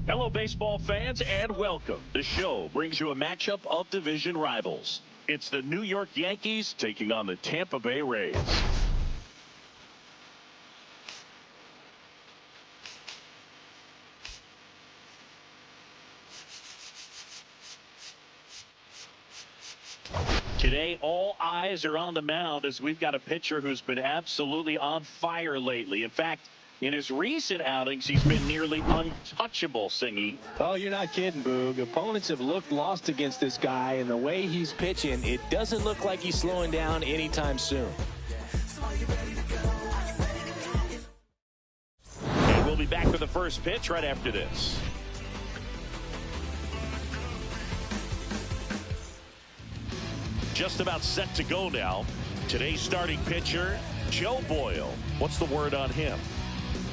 Hello, baseball fans, and welcome. The show brings you a matchup of division rivals. It's the New York Yankees taking on the Tampa Bay Rays. Today, all eyes are on the mound as we've got a pitcher who's been absolutely on fire lately. In fact, in his recent outings, he's been nearly untouchable, Singy. Oh, you're not kidding, Boog. Opponents have looked lost against this guy, and the way he's pitching, it doesn't look like he's slowing down anytime soon. And we'll be back with the first pitch right after this. Just about set to go now. Today's starting pitcher, Joe Boyle. What's the word on him?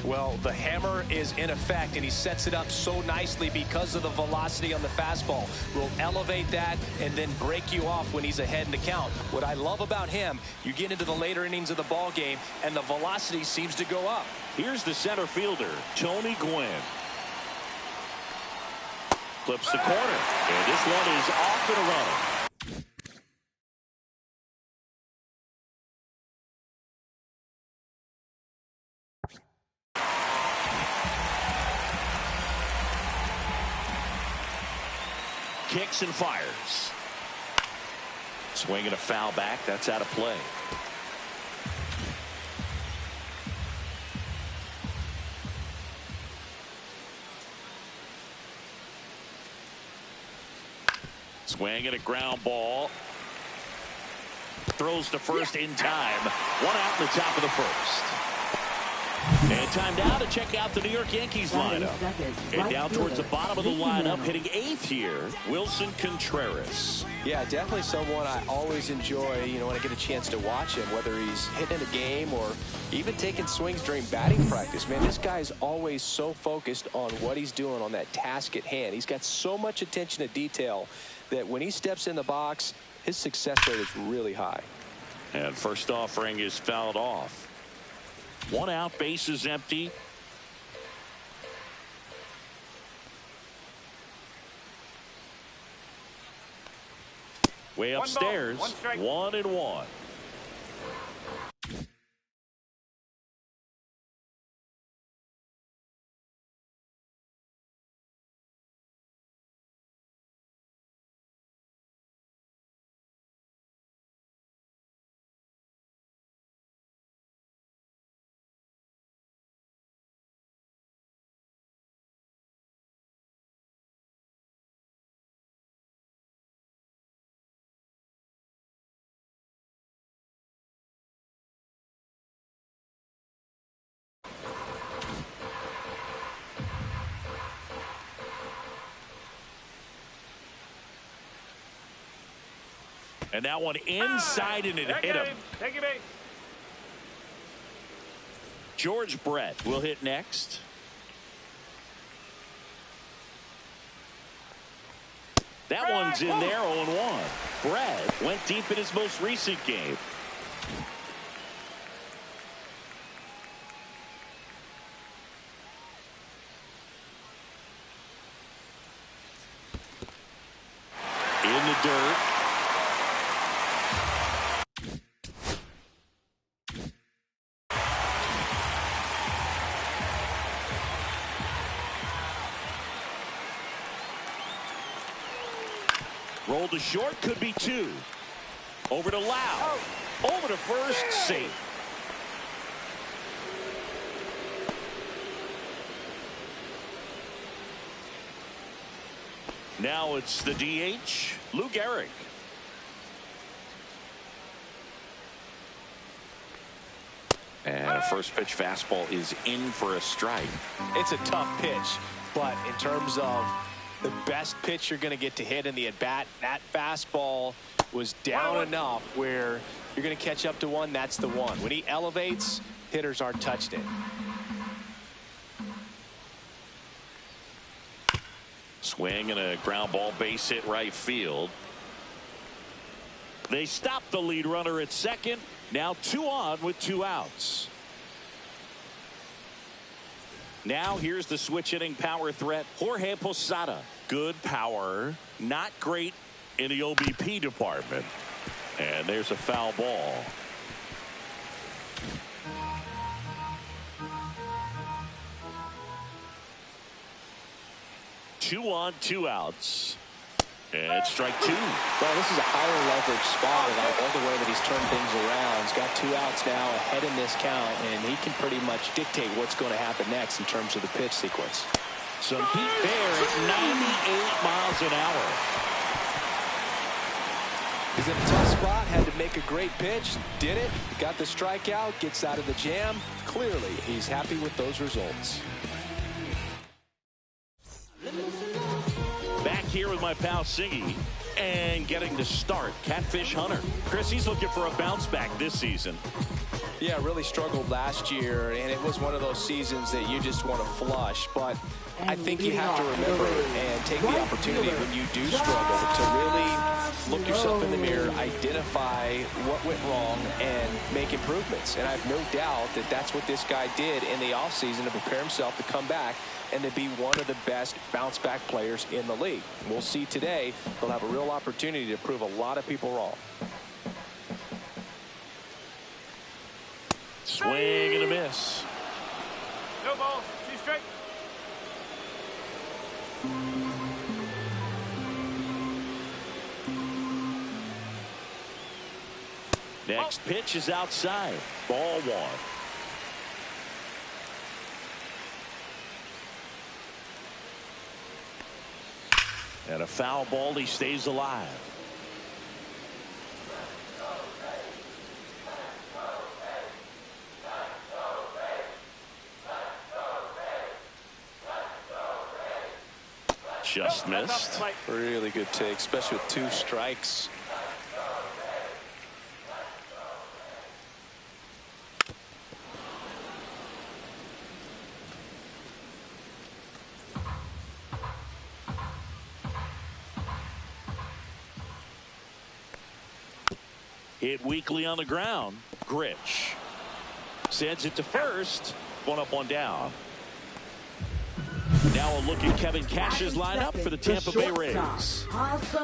Well, the hammer is in effect, and he sets it up so nicely because of the velocity on the fastball. Will elevate that and then break you off when he's ahead in the count. What I love about him, you get into the later innings of the ball game, and the velocity seems to go up. Here's the center fielder, Tony Gwynn. Clips the corner, and this one is off and running. Kicks and fires. Swinging a foul back. That's out of play. Swinging a ground ball. Throws to first in time. One out in the top of the first. And time now to check out the New York Yankees lineup. And down towards the bottom of the lineup, hitting 8th here, Wilson Contreras. Yeah, definitely someone I always enjoy, when I get a chance to watch him, whether he's hitting a game or even taking swings during batting practice. Man, this guy's always so focused on what he's doing on that task at hand. He's got so much attention to detail that when he steps in the box, his success rate is really high. And first offering is fouled off. One out, base is empty. Way upstairs, 1-1. And that one inside, and it hit him. Take it, mate. George Brett will hit next. That one's in there, 0-1. Brett went deep in his most recent game. In the dirt. Rolled to short, could be 2. Over to Lau. Over to first, safe. Now it's the DH, Lou Gehrig. And a first pitch fastball is in for a strike. It's a tough pitch, but in terms of the best pitch you're going to get to hit in the at-bat, that fastball was down enough where you're going to catch up to one. That's the one. When he elevates, hitters aren't touched it. Swing and a ground ball, base hit right field. They stop the lead runner at second. Now 2 on with 2 outs. Now here's the switch hitting power threat, Jorge Posada. Good power, not great in the OBP department. And there's a foul ball. 2 on, 2 outs. And strike 2. Well, this is a higher leverage spot, and I love the way that he's turned things around. He's got 2 outs now ahead in this count, and he can pretty much dictate what's going to happen next in terms of the pitch sequence. Some heat there at 98 miles an hour. He's in a tough spot, had to make a great pitch, did it, got the strikeout, gets out of the jam. Clearly, he's happy with those results. Back here with my pal Siggy, and getting to start, Catfish Hunter. Chris, he's looking for a bounce back this season. Yeah, really struggled last year, and it was one of those seasons that you just want to flush. But I think you have to remember and take the opportunity when you do struggle to really look yourself in the mirror, identify what went wrong, and make improvements. And I have no doubt that that's what this guy did in the offseason to prepare himself to come back and to be one of the best bounce-back players in the league. We'll see today. He'll have a real opportunity to prove a lot of people wrong. Swing and a miss. No ball. 2 straight. Next pitch is outside. Ball 1. And a foul ball. He stays alive. Just missed. Really good take, especially with 2 strikes. Hit weakly on the ground. Grich sends it to first. 1 up, 1 down. Now a look at Kevin Cash's lineup for the Tampa Bay Rays.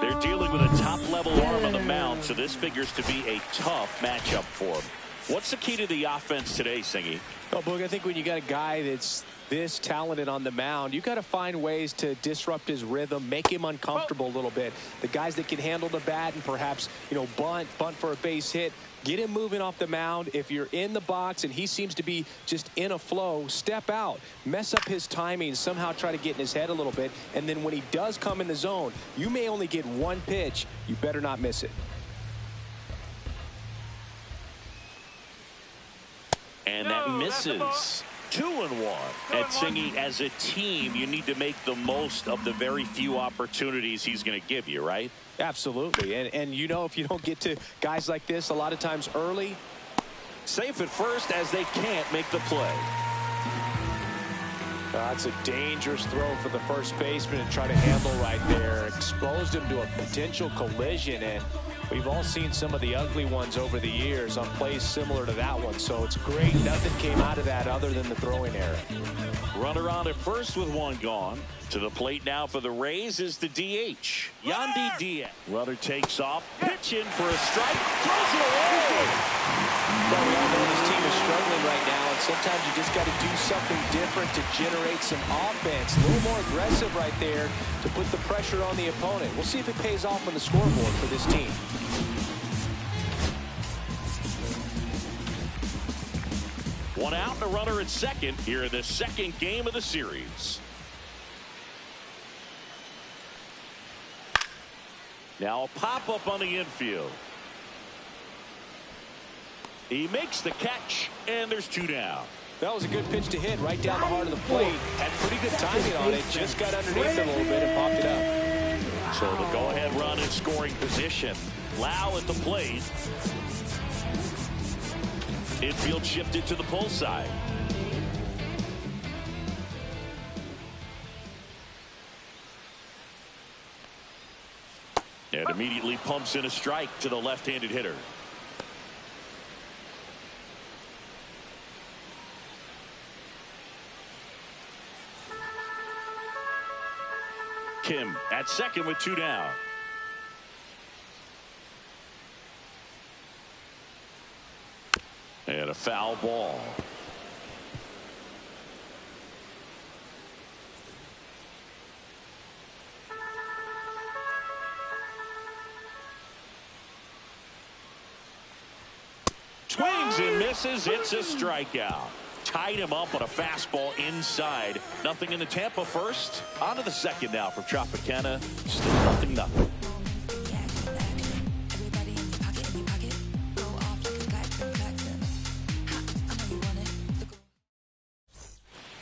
They're dealing with a top-level arm on the mound, so this figures to be a tough matchup for him. What's the key to the offense today, Singy? Well, Boog, I think when you got a guy that's this talented on the mound, you got to find ways to disrupt his rhythm, make him uncomfortable a little bit. The guys that can handle the bat and perhaps, bunt for a base hit, get him moving off the mound. If you're in the box and he seems to be just in a flow, step out, mess up his timing, somehow try to get in his head a little bit. And then when he does come in the zone, you may only get 1 pitch. You better not miss it. And that misses. 2-1. And Singy, as a team, you need to make the most of the very few opportunities he's going to give you, right? Absolutely. And if you don't get to guys like this a lot of times early. Safe at first as they can't make the play. That's a dangerous throw for the first baseman to try to handle right there. Exposed him to a potential collision, and we've all seen some of the ugly ones over the years on plays similar to that one. So it's great nothing came out of that other than the throwing error. Runner on at first with 1 gone. To the plate now for the Rays is the DH, Yandy Diaz. Runner takes off, pitch in for a strike, throws it away. Well, we all know this team is struggling right now, and sometimes you just got to do something different to generate some offense. A little more aggressive right there to put the pressure on the opponent. We'll see if it pays off on the scoreboard for this team. One out and a runner at second here in the second game of the series. Now a pop-up on the infield. He makes the catch, and there's 2 down. That was a good pitch to hit right down the heart of the plate. Had pretty good timing on it. Just got underneath it a little bit and popped it up. So the go-ahead run in scoring position. Lau at the plate. Infield shifted to the pull side. And immediately pumps in a strike to the left-handed hitter. Kim at second with 2 down. And a foul ball. Swings and misses. It's a strikeout. Tied him up on a fastball inside. Nothing in the Tampa first. On to the second now for Tropicana. Still nothing.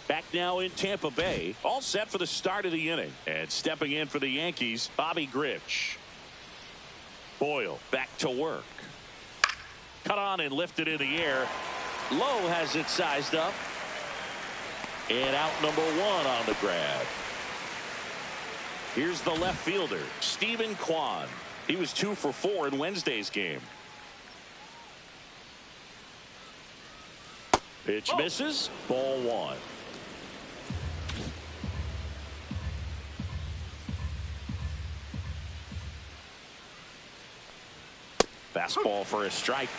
Back now in Tampa Bay. All set for the start of the inning. And stepping in for the Yankees, Bobby Grich. Boyle back to work. Cut on and lifted in the air. Lowe has it sized up. And out number 1 on the grab. Here's the left fielder, Stephen Kwan. He was 2 for 4 in Wednesday's game. Pitch misses. Ball 1. Fastball for a strike.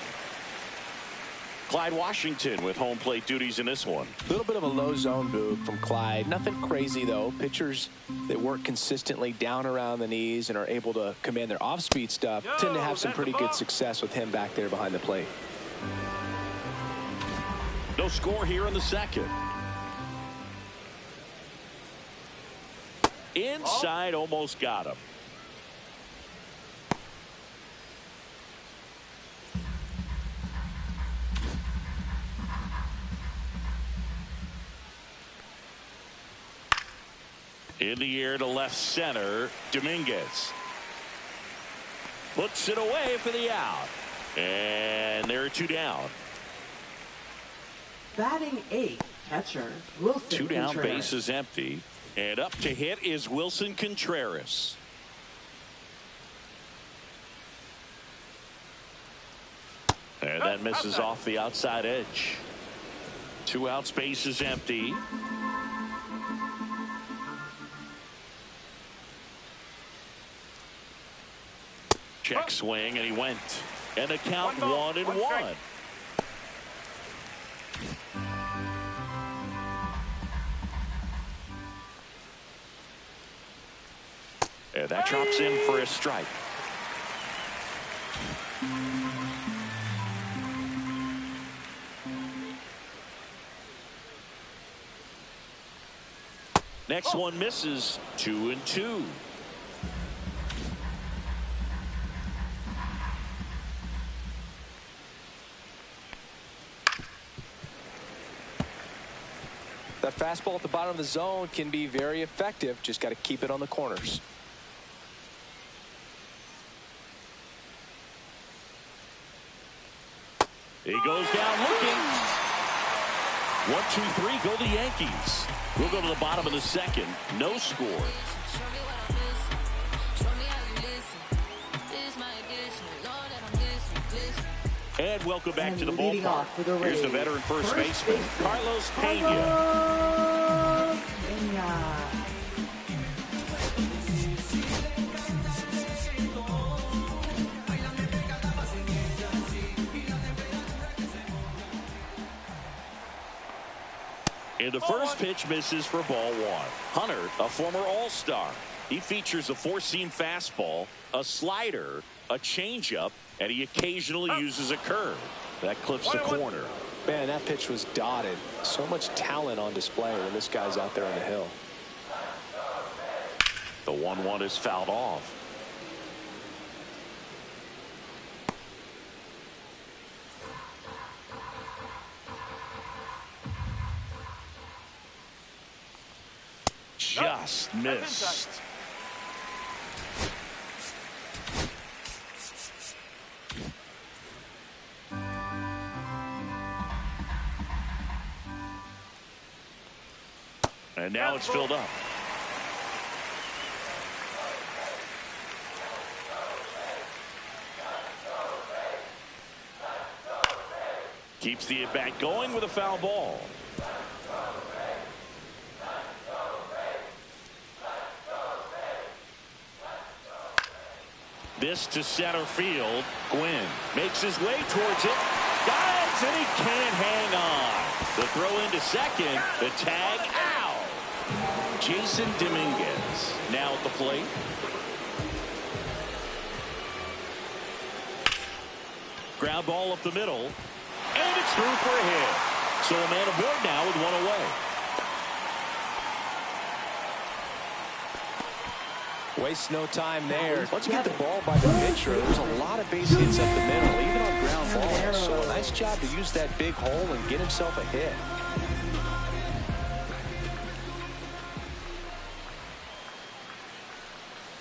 Clyde Washington with home plate duties in this one. A little bit of a low zone move from Clyde. Nothing crazy, though. Pitchers that work consistently down around the knees and are able to command their off-speed stuff tend to have some pretty good success with him back there behind the plate. No score here in the second. Inside, almost got him. In the air to left center, Dominguez. Puts it away for the out. And there are 2 down. Batting 8, catcher, Wilson 2 down, Contreras. base is empty. And up to hit is Wilson Contreras. And that misses off the outside edge. 2 outs, base is empty. Check swing, and he went. And the count 1-1. And that drops in for a strike. Next one misses. 2-2. That fastball at the bottom of the zone can be very effective. Just got to keep it on the corners. He goes down looking. 1-2-3, go the Yankees. We'll go to the bottom of the second. No score. And welcome back to the ballpark. Here's the veteran first baseman, Carlos Pena. And the first pitch misses for ball 1. Hunter, a former All-Star. He features a 4-seam fastball, a slider, a changeup, and he occasionally uses a curve. That clips the corner. Man, that pitch was dotted. So much talent on display when this guy's out there on the hill. The 1-1 is fouled off. Just missed. And now it's filled up. Keeps the at-bat going with a foul ball. This to center field. Gwynn makes his way towards it. Dives, and he can't hang on. The throw into second. The tag out. Jason Dominguez now at the plate. Ground ball up the middle. And it's through for a hit. So a man aboard now with one away. Waste no time there. Once you get the ball by the pitcher, there's a lot of base hits up the middle, even on ground balls. So a nice job to use that big hole and get himself a hit.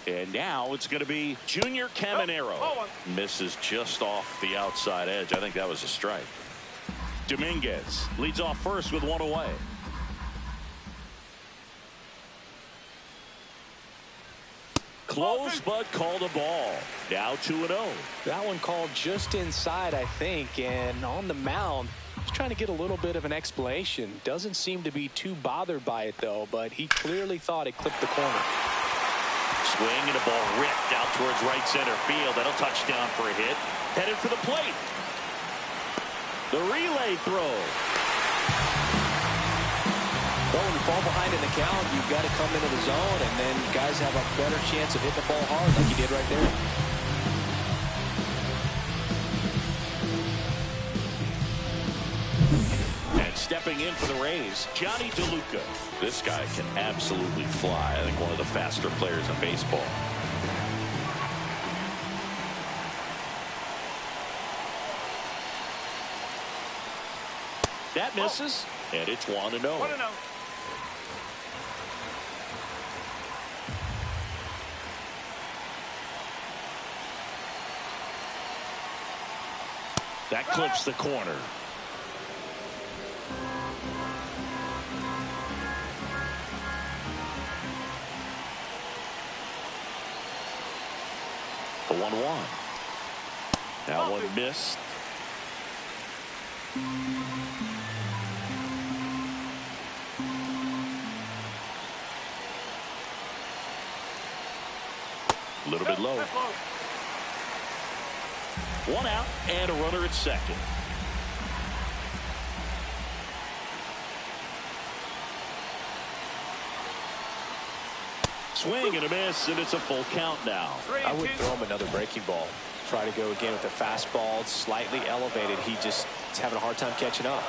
And now it's going to be Junior Caminero. Misses just off the outside edge. I think that was a strike. Dominguez leads off first with one away. Close, but called a ball. Now 2-0. That one called just inside, I think, and on the mound, he's trying to get a little bit of an explanation. Doesn't seem to be too bothered by it, though, but he clearly thought it clipped the corner. Swing and a ball ripped out towards right center field. That'll touch down for a hit. Headed for the plate. The relay throw. Well, when you fall behind in the count, you've got to come into the zone, and then guys have a better chance of hitting the ball hard like you did right there. And stepping in for the Rays, Johnny DeLuca. This guy can absolutely fly. I think one of the faster players in baseball. That misses, and it's 1-0. 1-0. That clips the corner. The 1-1. That one missed. A little bit low. One out and a runner at second. Swing and a miss, and it's a full count now. I would throw him another breaking ball. Try to go again with the fastball. It's slightly elevated. He just is having a hard time catching up.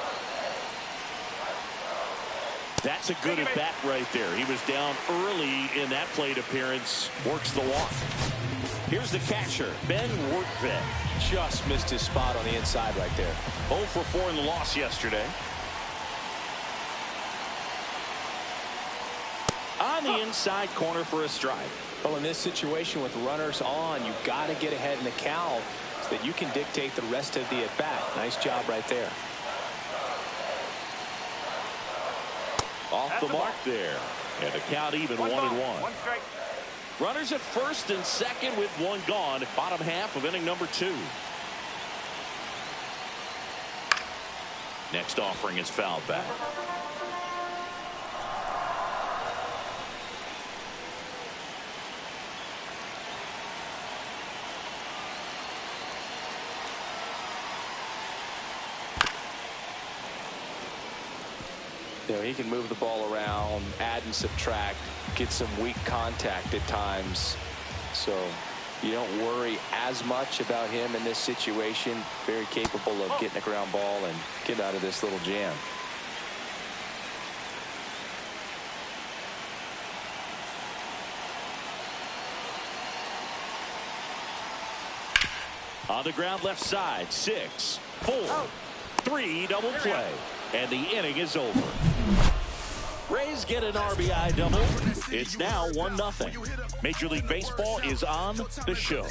That's a good at bat right there. He was down early in that plate appearance. Works the walk. Here's the catcher, Ben Workvet. Just missed his spot on the inside right there. 0 for 4 in the loss yesterday. On the inside corner for a strike. Well, in this situation with runners on, you've got to get ahead in the count so that you can dictate the rest of the at-bat. Nice job right there. Off the mark there. And the count even 1-1. One strike. Runners at first and second with one gone. Bottom half of inning number 2. Next offering is fouled back. You know, he can move the ball around, add and subtract, get some weak contact at times. So you don't worry as much about him in this situation. Very capable of getting a ground ball and getting out of this little jam. On the ground left side, 6, 4, 3 double play. And the inning is over. Rays get an RBI double. It's now 1-0. Major League Baseball is on the show.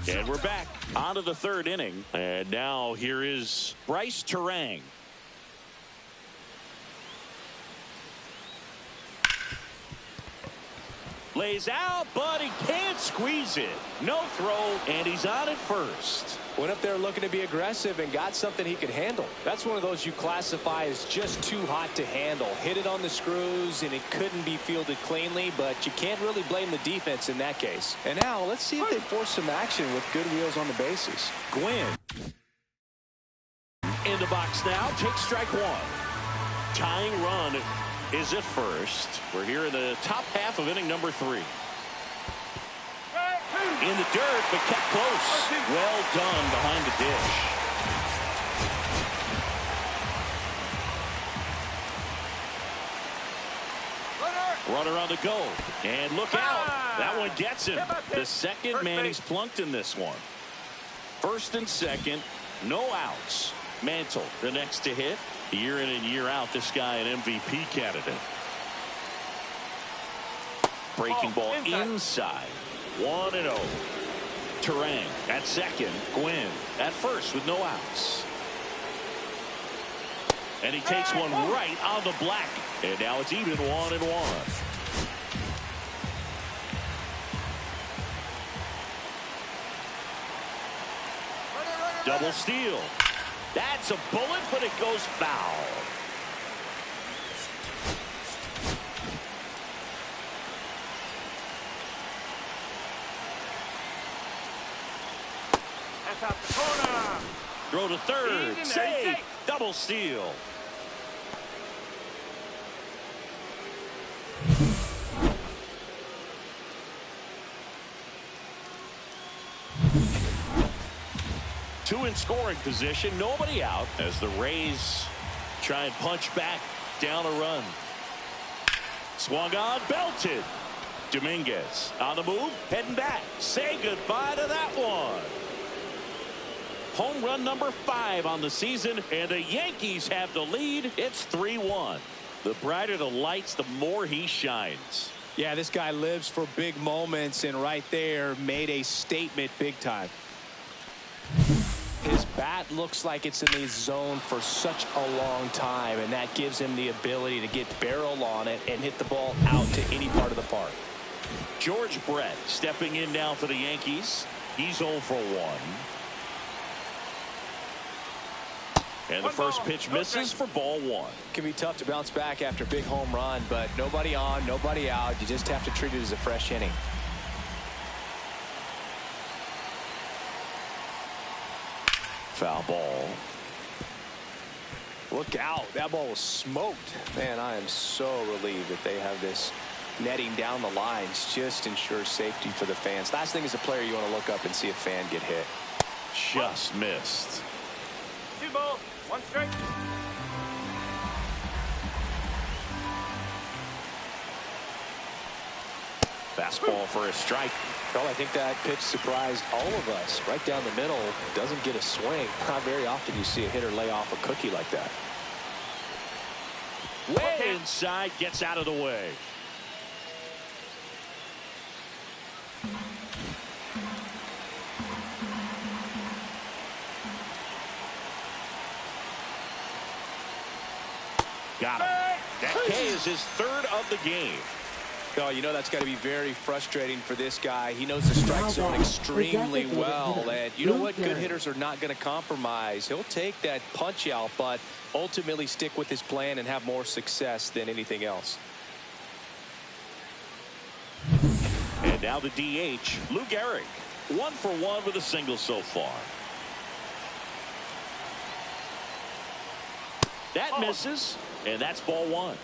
And we're back onto the third inning. And now here is Bryce Terang. Lays out, but he can't squeeze it. No throw, and he's on at first. Went up there looking to be aggressive and got something he could handle. That's one of those you classify as just too hot to handle. Hit it on the screws, and it couldn't be fielded cleanly, but you can't really blame the defense in that case. And now let's see if they force some action with good wheels on the bases. Gwynn in the box now. Takes strike one. Tying run is at first. We're here in the top half of inning number 3. In the dirt, but kept close. Well done behind the dish. Runner on the go. And look out. That one gets him. The second man he's plunked in this one. First and second, no outs. Mantle, the next to hit. Year in and year out, this guy an MVP candidate. Breaking ball inside. 1-0. Terang at second. Gwynn at first with no outs. And he takes one right on the black. And now it's even 1-1. Double steal. That's a bullet, but it goes foul. That's out the corner. Throw to third. Save. Double steal. Two in scoring position. Nobody out as the Rays try and punch back down a run. Swung on. Belted. Dominguez on the move. Heading back. Say goodbye to that one. Home run number 5 on the season, and the Yankees have the lead. It's 3-1. The brighter the lights, the more he shines. Yeah, this guy lives for big moments, and right there made a statement big time. His bat looks like it's in the zone for such a long time, and that gives him the ability to get barrel on it and hit the ball out to any part of the park. George Brett stepping in now for the Yankees. He's 0 for 1. And the first pitch misses for ball 1. Can be tough to bounce back after a big home run, but nobody on, nobody out. You just have to treat it as a fresh inning. Foul ball. Look out. That ball was smoked. Man, I am so relieved that they have this netting down the lines. Just ensures safety for the fans. Last thing as a player, you want to look up and see a fan get hit. Just missed. 2 balls, 1 strike. Fastball for a strike. Well, I think that pitch surprised all of us. Right down the middle, doesn't get a swing. Not very often you see a hitter lay off a cookie like that. Way inside, gets out of the way. Got him. That K is his 3rd of the game. Oh, you know that's got to be very frustrating for this guy. He knows the strike zone extremely well, and you know what? Good hitters are not going to compromise. He'll take that punch out, but ultimately stick with his plan and have more success than anything else. And now the DH, Lou Gehrig, 1 for 1 with a single so far. That misses, and that's ball 1.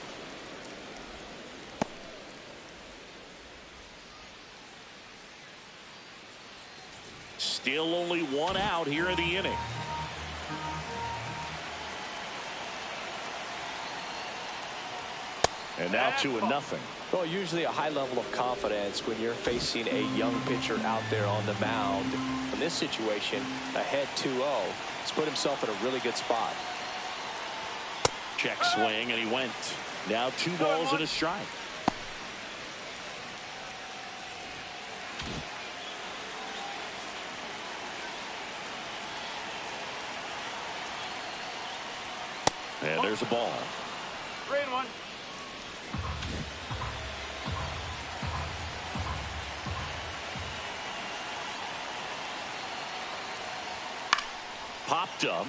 Still only 1 out here in the inning. And now 2-0. Well, usually a high level of confidence when you're facing a young pitcher out there on the mound. In this situation, ahead 2-0, he's put himself in a really good spot. Check swing, and he went. Now 2 balls and a strike. And there's a ball. 3-1. popped up.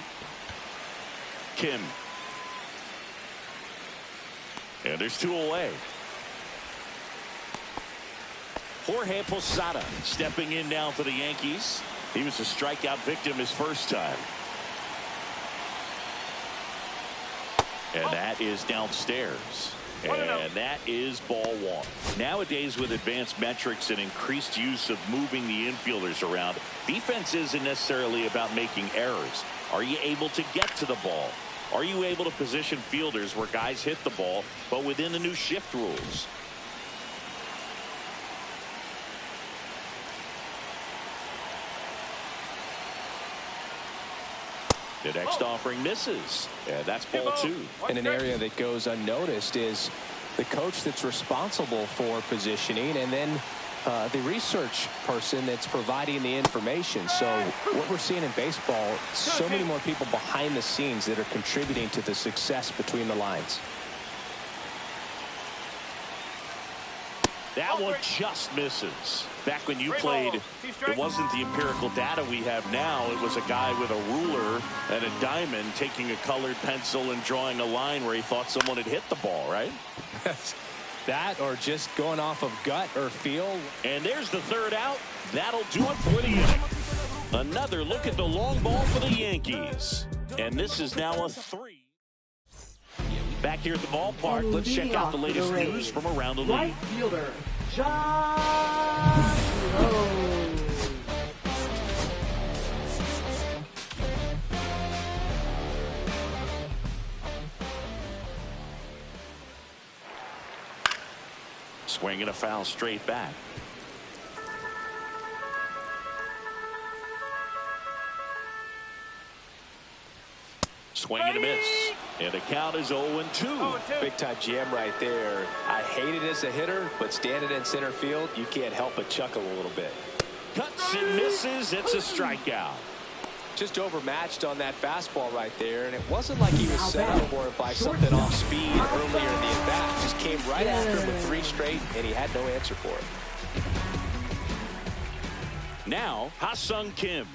Kim. And there's 2 away. Jorge Posada stepping in now for the Yankees. He was a strikeout victim his first time. And that is downstairs. And that is ball 1. Nowadays, with advanced metrics and increased use of moving the infielders around, defense isn't necessarily about making errors. Are you able to get to the ball? Are you able to position fielders where guys hit the ball, but within the new shift rules? The next offering misses. Yeah, that's ball 2. And an area that goes unnoticed is the coach that's responsible for positioning, and then the research person that's providing the information. So what we're seeing in baseball, so many more people behind the scenes that are contributing to the success between the lines. That one just misses. Back when you played, it wasn't the empirical data we have now. It was a guy with a ruler and a diamond taking a colored pencil and drawing a line where he thought someone had hit the ball, right? That or just going off of gut or feel. And there's the 3rd out. That'll do it for the inning. Another look at the long ball for the Yankees. And this is now a 3. Back here at the ballpark, let's check out the latest news from around the league. Right fielder, John Rose. Swinging a foul straight back. Swing and a miss. And the count is 0-2. Big time jam right there. I hate it as a hitter, but standing in center field, you can't help but chuckle a little bit. Cuts and misses. It's a strikeout. Just overmatched on that fastball right there, and it wasn't like he was set up for it by something off speed earlier in the at-bat. Just came right after him with 3 straight, and he had no answer for it. Now, Ha-Sung Kim.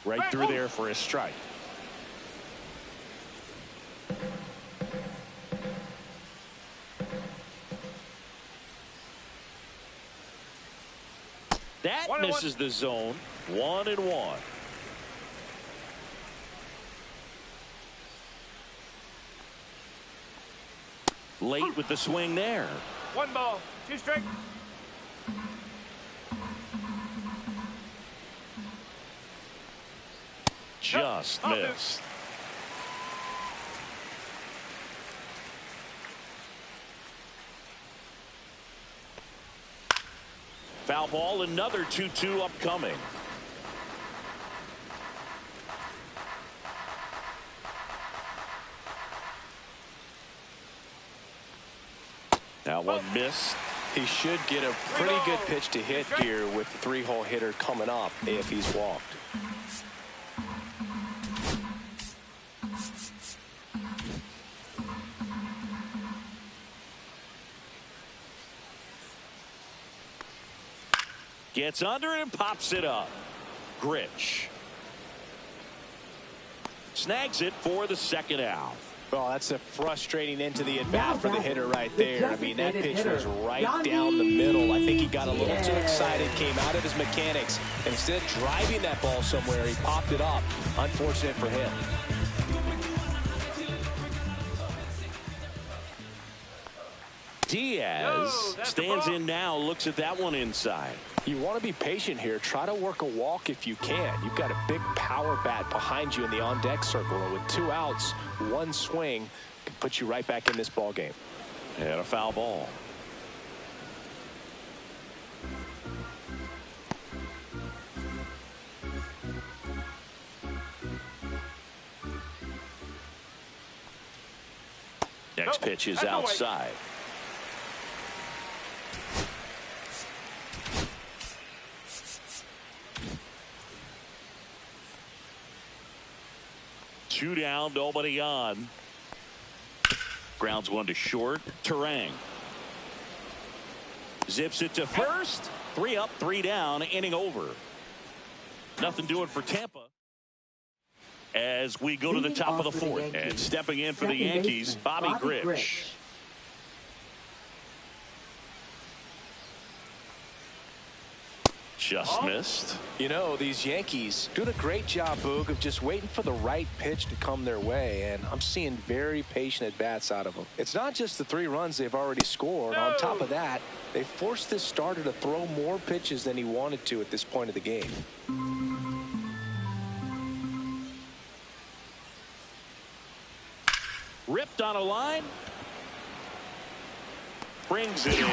Right through there for a strike. That misses the zone. 1-1. Late with the swing there. 1 ball, 2 strikes. Just missed. Foul ball, another 2-2 upcoming. Now one missed. He should get a pretty good pitch to hit here with the 3-hole hitter coming up if he's walked. Gets under it and pops it up. Grich snags it for the 2nd out. Well, that's a frustrating into the at-bat for the hitter right there. I mean, that pitch was right down the middle. I think he got a little too excited, came out of his mechanics, and instead of driving that ball somewhere, he popped it up. Unfortunate for him. Diaz stands in now, looks at that one inside. You want to be patient here. Try to work a walk if you can. You've got a big power bat behind you in the on-deck circle, and with 2 outs, 1 swing can put you right back in this ball game. And a foul ball. Next pitch is outside. Two down, nobody on. Grounds one to short. Terang zips it to first. 3 up, 3 down. Inning over. Nothing doing for Tampa. as we go to the top of the fourth. And stepping in for the Yankees, Bobby Grich. Just missed. You know, these Yankees doing a great job, Boog, of just waiting for the right pitch to come their way, and I'm seeing very patient at-bats out of them. It's not just the 3 runs they've already scored. No. On top of that, they forced this starter to throw more pitches than he wanted to at this point of the game. Ripped on a line. Brings it in.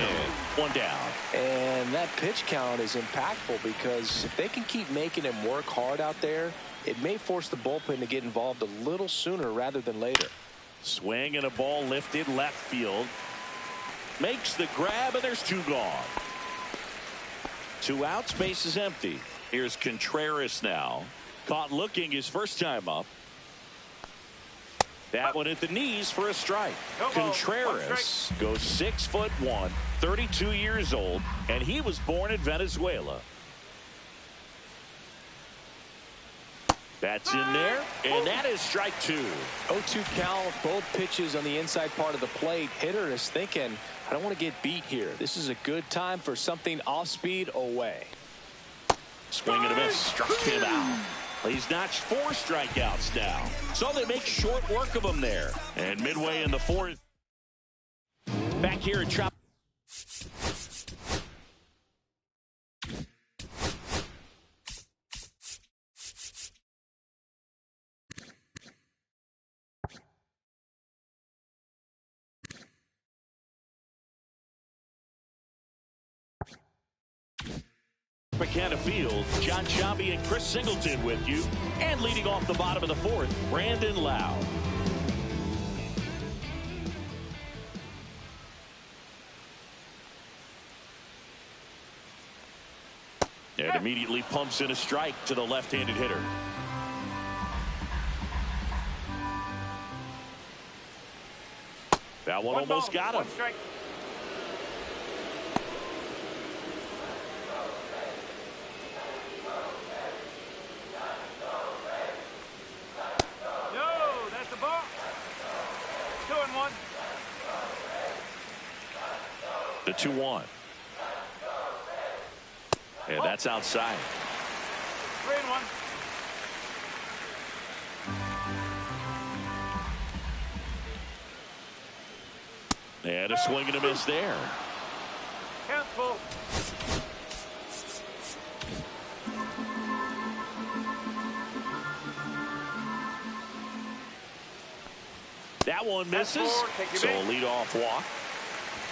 1 down. And that pitch count is impactful because if they can keep making him work hard out there, it may force the bullpen to get involved a little sooner rather than later. Swing and a ball lifted left field. Makes the grab, and there's 2 gone. 2 outs, base is empty. Here's Contreras now. Caught looking his first time up. That one at the knees for a strike. Contreras goes 6'1", 32 years old, and he was born in Venezuela. That's in there, and that is strike 2. 0-2 count, both pitches on the inside part of the plate. Hitter is thinking, I don't want to get beat here. This is a good time for something off speed away. Swing and a miss, struck him out. He's notched 4 strikeouts now, so they make short work of him there. And midway in the 4th, back here at Trop. Tropicana Field, John Shabby and Chris Singleton with you. And leading off the bottom of the 4th, Brandon Lau. And immediately pumps in a strike to the left-handed hitter. That one almost got him. The 2-1. And that's outside. 3-1. And a swing and a miss there. Count full. That one misses. So a leadoff walk.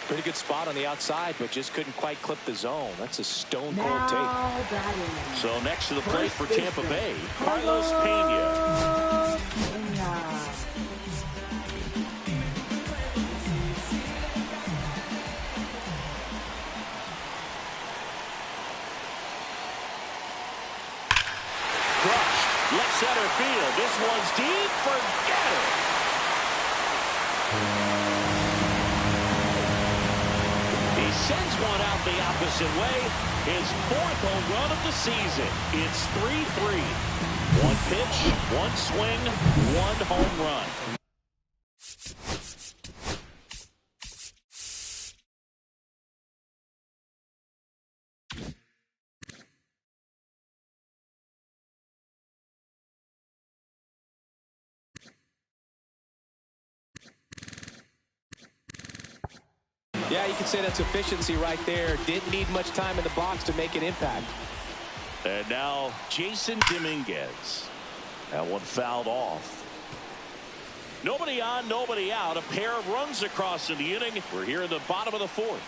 Pretty good spot on the outside, but just couldn't quite clip the zone. That's a stone cold take. So next to the plate for Tampa Bay, Carlos Pena. Crushed, left center field. This one's deep. Forget it. Sends one out the opposite way. His 4th home run of the season. It's 3-3. 1 pitch, 1 swing, 1 home run. Yeah, you can say that's efficiency right there. Didn't need much time in the box to make an impact. And now Jason Dominguez. That one fouled off. Nobody on, nobody out. A pair of runs across in the inning. We're here in the bottom of the 4th.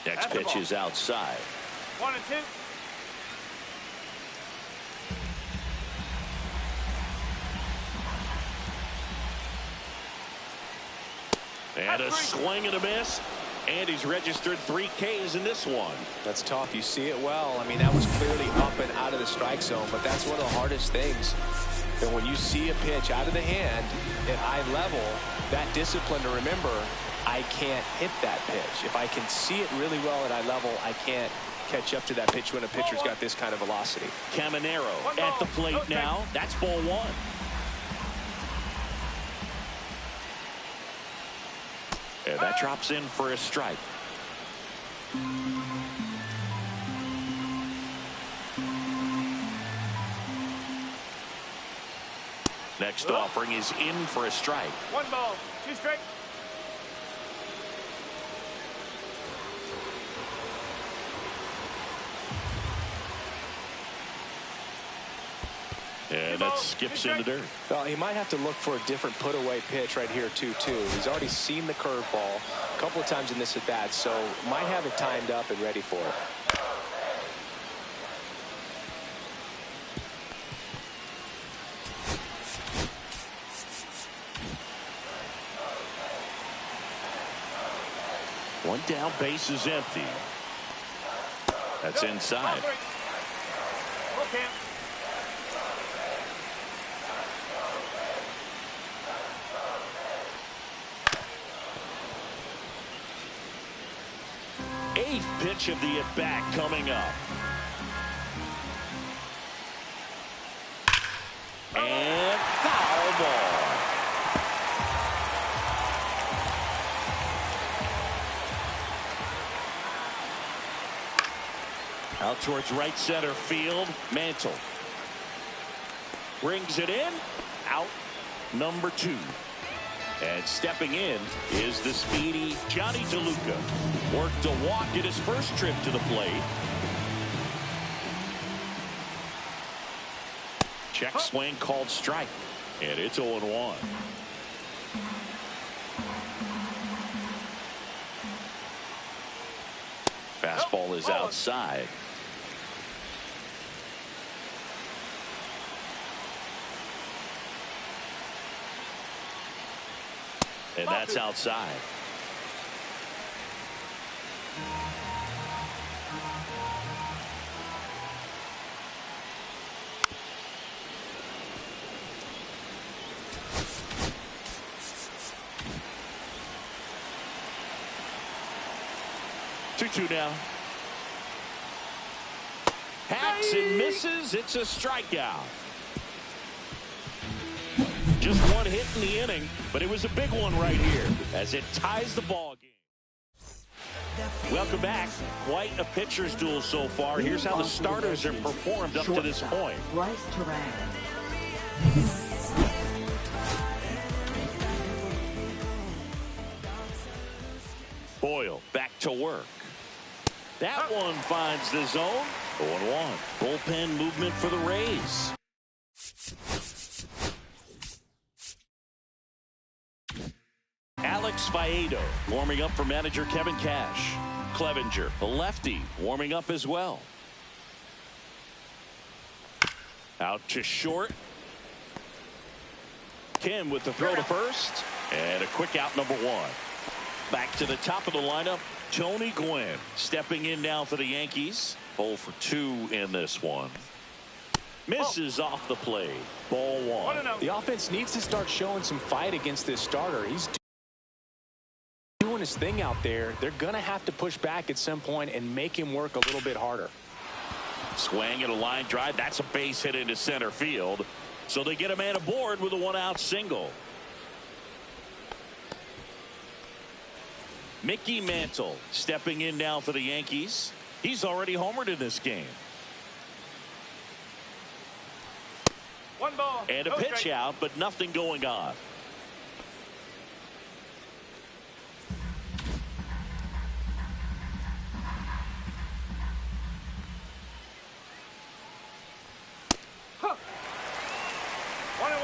Next pitch is outside. 1-2. And a swing and a miss. And he's registered 3 Ks in this one. That's tough. You see it well. I mean, that was clearly up and out of the strike zone, but that's one of the hardest things. And when you see a pitch out of the hand at eye level, that discipline to remember, I can't hit that pitch. If I can see it really well at eye level, I can't catch up to that pitch when a pitcher's got this kind of velocity. Caminero at the plate now. That's ball one. And that drops in for a strike. Next offering is in for a strike. 1 ball, 2 strikes. And that skips in the dirt. Well, he might have to look for a different put-away pitch right here, too. He's already seen the curveball a couple of times in this at-bat, so might have it timed up and ready for it. One down, base is empty. That's inside. Okay. Eighth pitch of the at-bat coming up. And foul ball. Out towards right center field. Mantle brings it in. Out number 2. And stepping in is the speedy Johnny DeLuca. Worked a walk at his first trip to the plate. Check swing called strike. And it's 0-1. Fastball is outside. And that's outside. Two now. Hacks and misses. It's a strikeout. Just one hit in the inning, but it was a big one right here as it ties the ball game. Welcome back. Quite a pitcher's duel so far. Here's how the starters have performed up to this point. Boyle back to work. That one finds the zone. 0-1. Bullpen movement for the Rays. Alex Faedo warming up for manager Kevin Cash. Clevenger, the lefty, warming up as well. Out to short. Kim with the throw to first. And a quick out number 1. Back to the top of the lineup. Tony Gwynn stepping in now for the Yankees. 0 for 2 in this one. Misses off the plate. Ball 1. The offense needs to start showing some fight against this starter. He's doing his thing out there. They're going to have to push back at some point and make him work a little bit harder. Swing and a line drive. That's a base hit into center field. So they get a man aboard with a 1-out single. Mickey Mantle stepping in now for the Yankees. He's already homered in this game. 1 ball. And a pitch out, but nothing going on.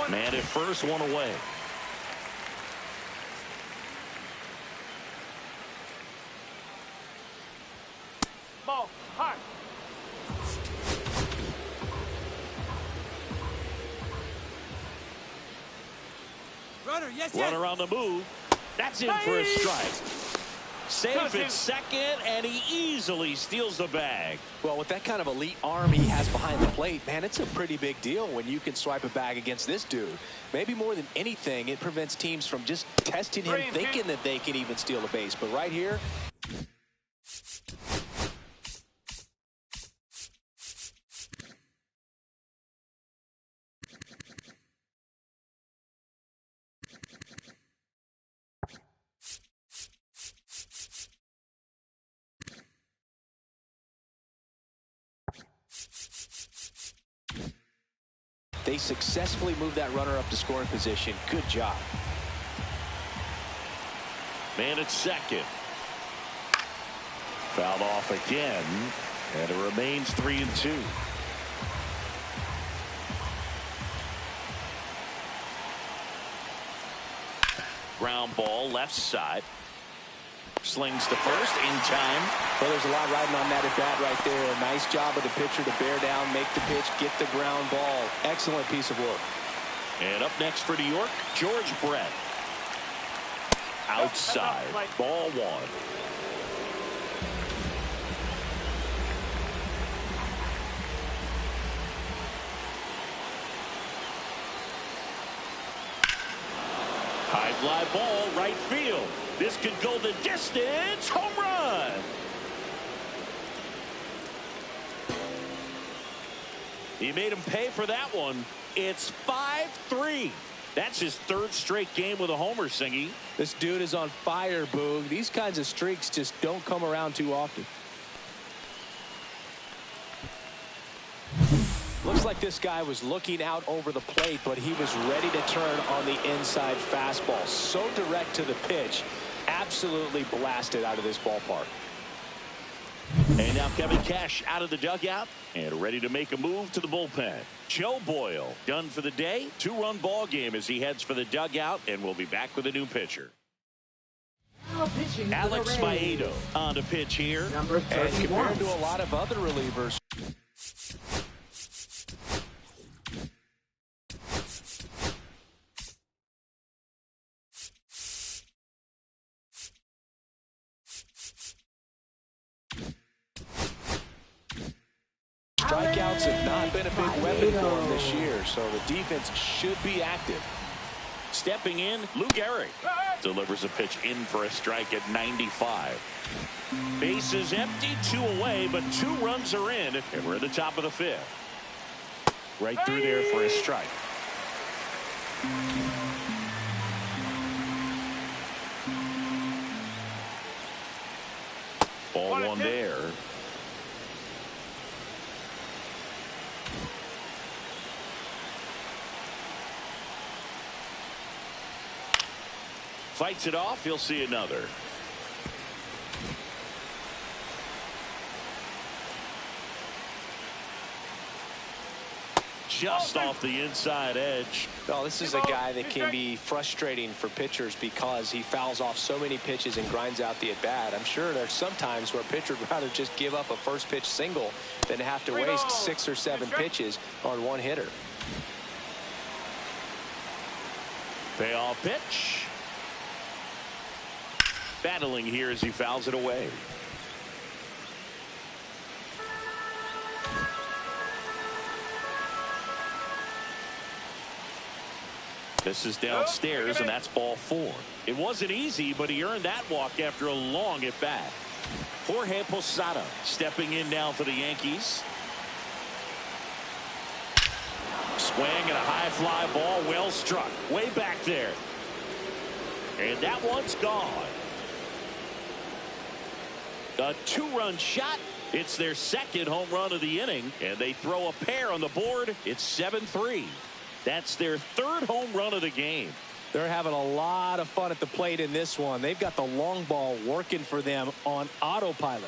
Man at first, 1 away. Ball high. Runner on the move. That's in for a strike. Safe at second, and he easily steals the bag. Well, with that kind of elite arm he has behind the plate, man, it's a pretty big deal when you can swipe a bag against this dude. Maybe more than anything, it prevents teams from just testing him, thinking that they can even steal a base. But right here, they successfully moved that runner up to scoring position. Good job. Man at second. Fouled off again, and it remains 3-2. Ground ball left side. Slings to first in time. Well, there's a lot riding on that at bat right there. A nice job of the pitcher to bear down, make the pitch, get the ground ball. Excellent piece of work. And up next for New York, George Brett. Outside, ball one. High fly ball, right field. This could go the distance. Home run. He made him pay for that one. It's 5-3. That's his third straight game with a homer, Singy. This dude is on fire, Boog. These kinds of streaks just don't come around too often. Looks like this guy was looking out over the plate, but he was ready to turn on the inside fastball. So direct to the pitch. Absolutely blasted out of this ballpark. And now Kevin Cash out of the dugout and ready to make a move to the bullpen. Joe Boyle done for the day. 2-run ball game as he heads for the dugout, and we'll be back with a new pitcher. Alex Faedo on to pitch here. Number 31. And compared to a lot of other relievers, strikeouts have not been a big weapon for him this year, so the defense should be active. Stepping in, Lou Gehrig delivers a pitch in for a strike at 95. Bases empty, 2 away, but 2 runs are in, and we're at the top of the 5th. Right through there for a strike. Ball one there. Fights it off. He'll see another. Just off the inside edge. Well, this is a guy that can be frustrating for pitchers because he fouls off so many pitches and grinds out the at-bat. I'm sure there's some times where a pitcher would rather just give up a first pitch single than have to waste 6 or 7 pitches on one hitter. Payoff pitch. Battling here as he fouls it away. This is downstairs, and that's ball 4. It wasn't easy, but he earned that walk after a long at bat. Jorge Posada stepping in now for the Yankees. Swing and a high fly ball, well struck, way back there. And that one's gone. A 2-run shot. It's their second home run of the inning, and they throw a pair on the board. It's 7-3. That's their 3rd home run of the game. They're having a lot of fun at the plate in this one. They've got the long ball working for them on autopilot.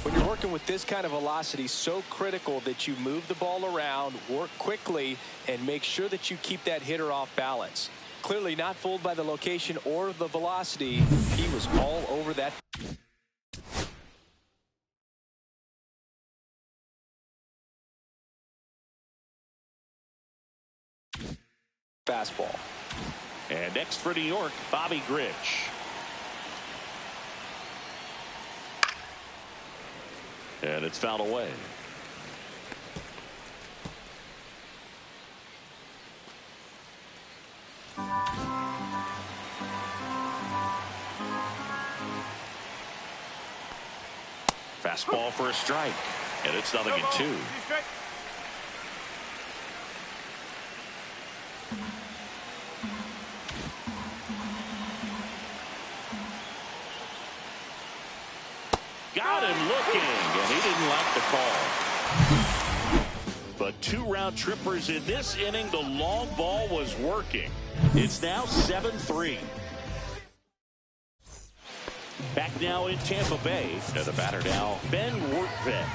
When you're working with this kind of velocity, so critical that you move the ball around, work quickly, and make sure that you keep that hitter off balance. Clearly not fooled by the location or the velocity. He was all over that. Fastball. And next for New York, Bobby Grich. And it's fouled away. Fastball for a strike. And it's 0-2. She's strike. Got him looking, and he didn't like the call. But 2 round trippers in this inning. The long ball was working. It's now 7-3. Back now in Tampa Bay. To the batter now, Ben Workman.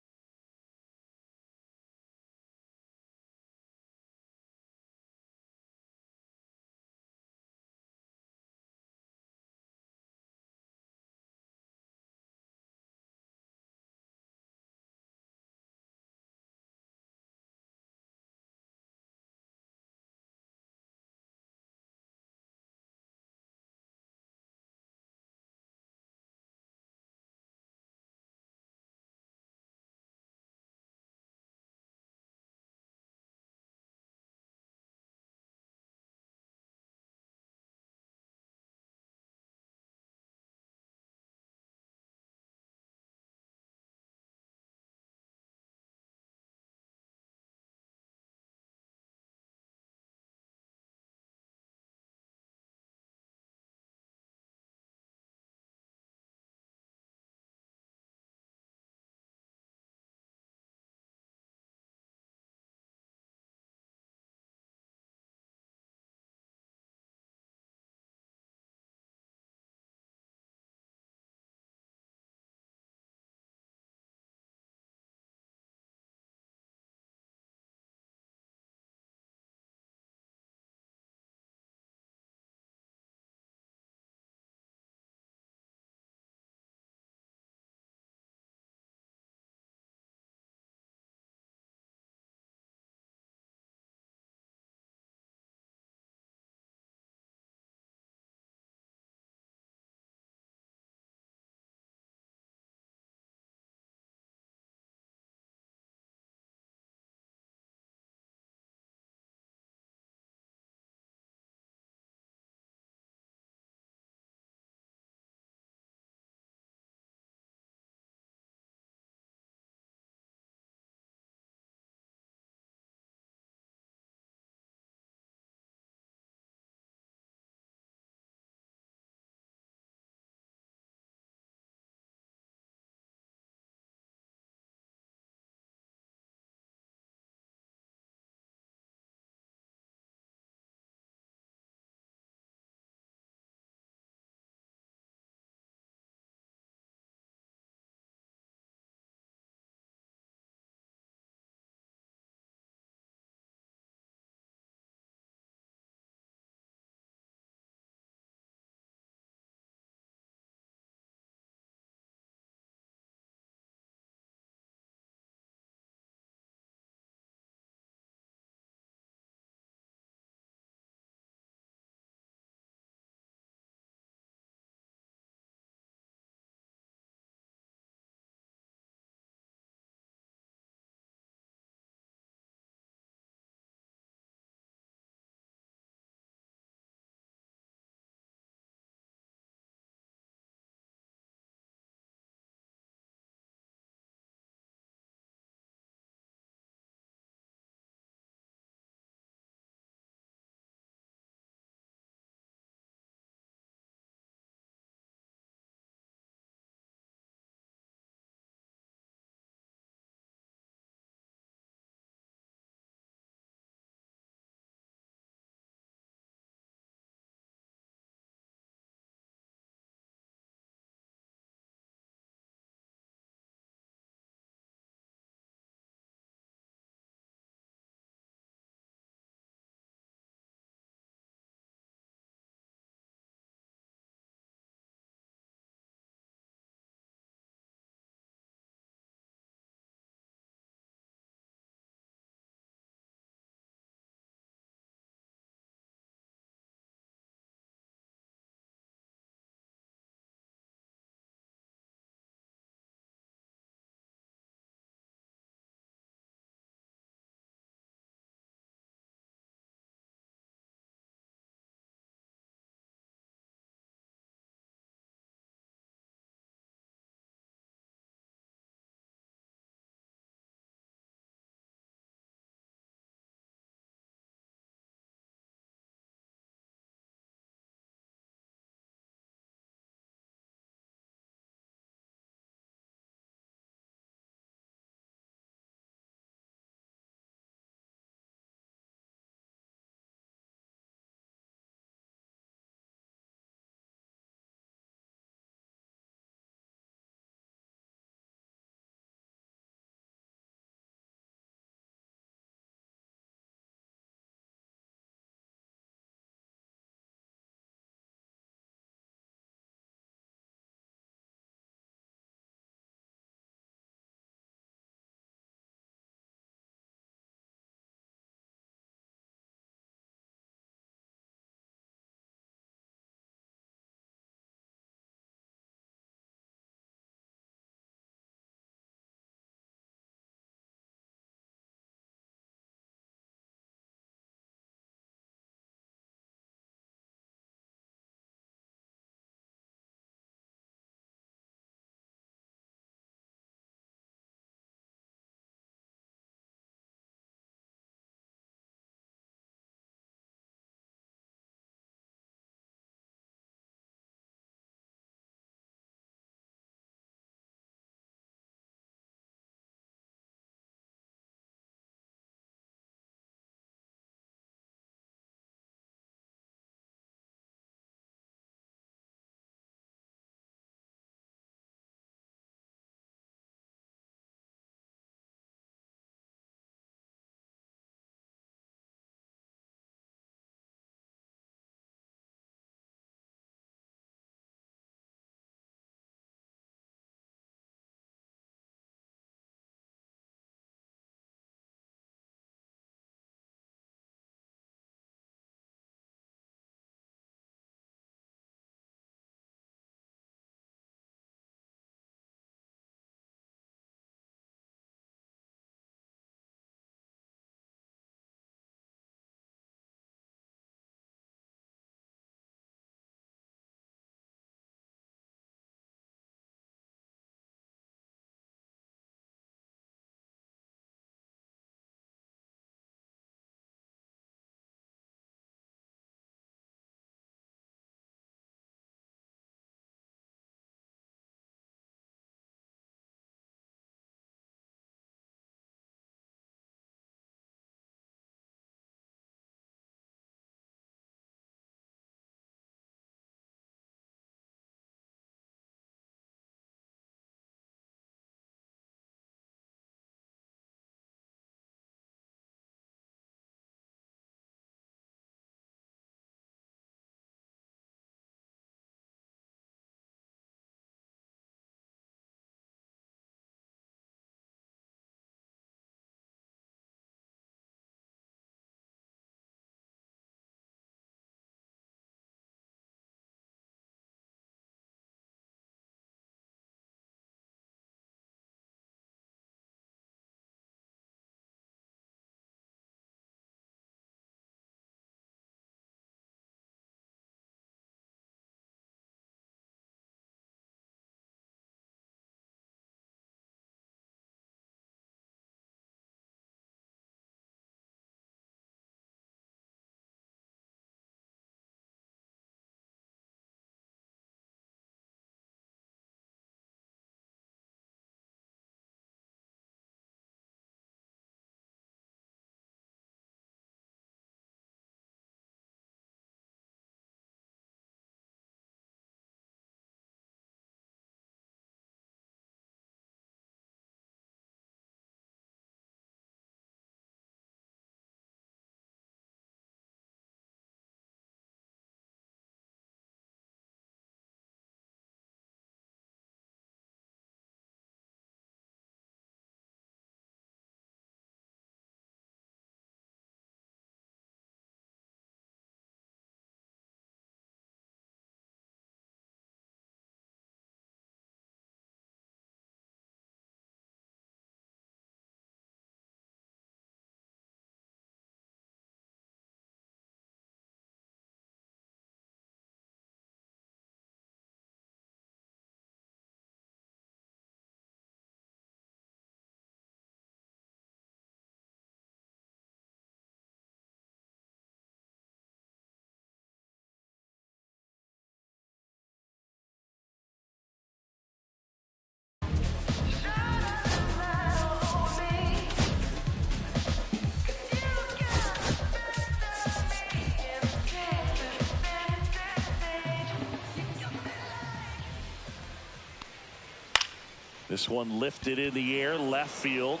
This one lifted in the air, left field.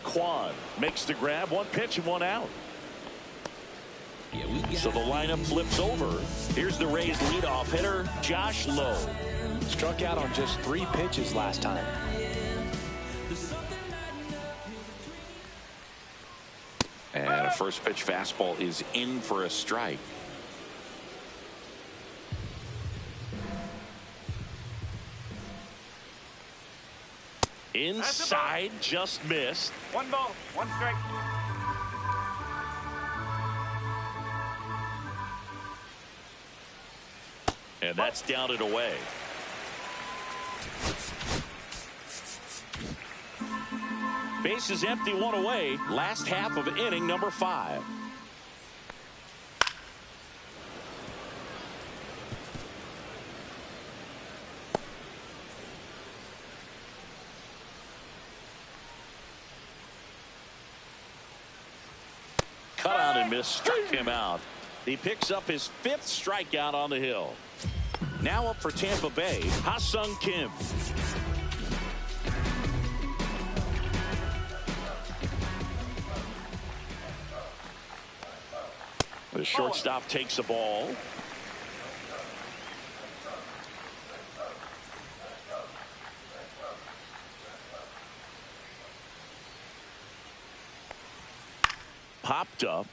Kwan makes the grab, one pitch and one out. So the lineup flips over. Here's the Rays leadoff hitter, Josh Lowe. Struck out on just 3 pitches last time. And a first pitch fastball is in for a strike. Inside, just missed. 1 ball, 1 strike. And that's down and away. Base is empty, 1 away. Last half of inning number 5. Cut out and missed, struck him out. He picks up his 5th strikeout on the hill. Now up for Tampa Bay, Ha-Sung Kim. The shortstop takes a ball. Popped up.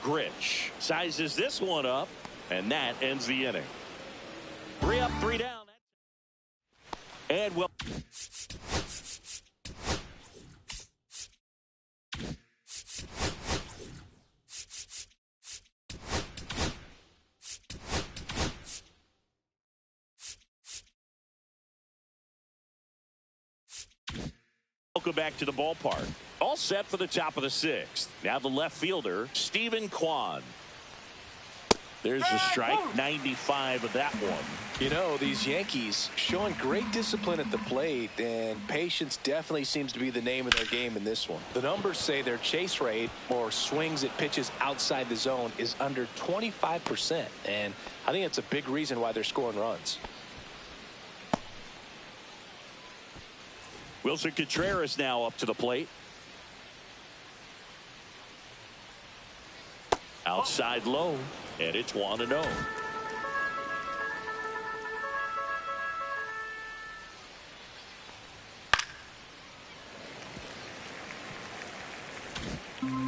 Grich sizes this one up, and that ends the inning. 3 up, 3 down. And well. Welcome back to the ballpark. All set for the top of the 6th. Now the left fielder, Stephen Kwan. There's a strike, 95 of that one. You know, these Yankees showing great discipline at the plate, and patience definitely seems to be the name of their game in this one. The numbers say their chase rate, or swings at pitches outside the zone, is under 25%, and I think that's a big reason why they're scoring runs. Wilson Contreras now up to the plate. Outside low, and it's 1-0.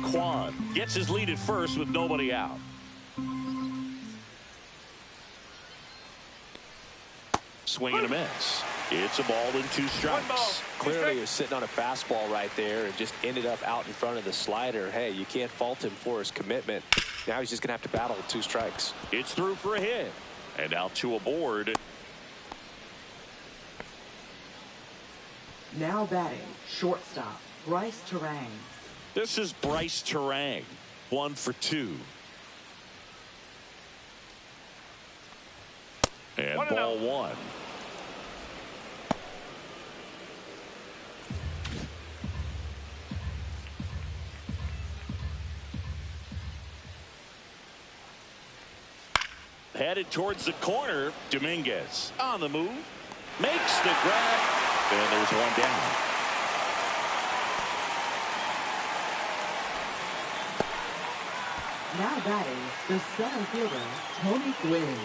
Kwan gets his lead at first with nobody out. Swing and a miss. It's a ball and 2 strikes. Clearly he was sitting on a fastball right there and just ended up out in front of the slider. Hey, you can't fault him for his commitment. Now he's just going to have to battle with 2 strikes. It's through for a hit. And now 2 aboard. Now batting, shortstop, Bryce Terang. This is Bryce Terang. 1 for 2. And ball 1. Headed towards the corner. Dominguez on the move. Makes the grab. And there's 1 down. Now batting, the center fielder, Tony Gwynn.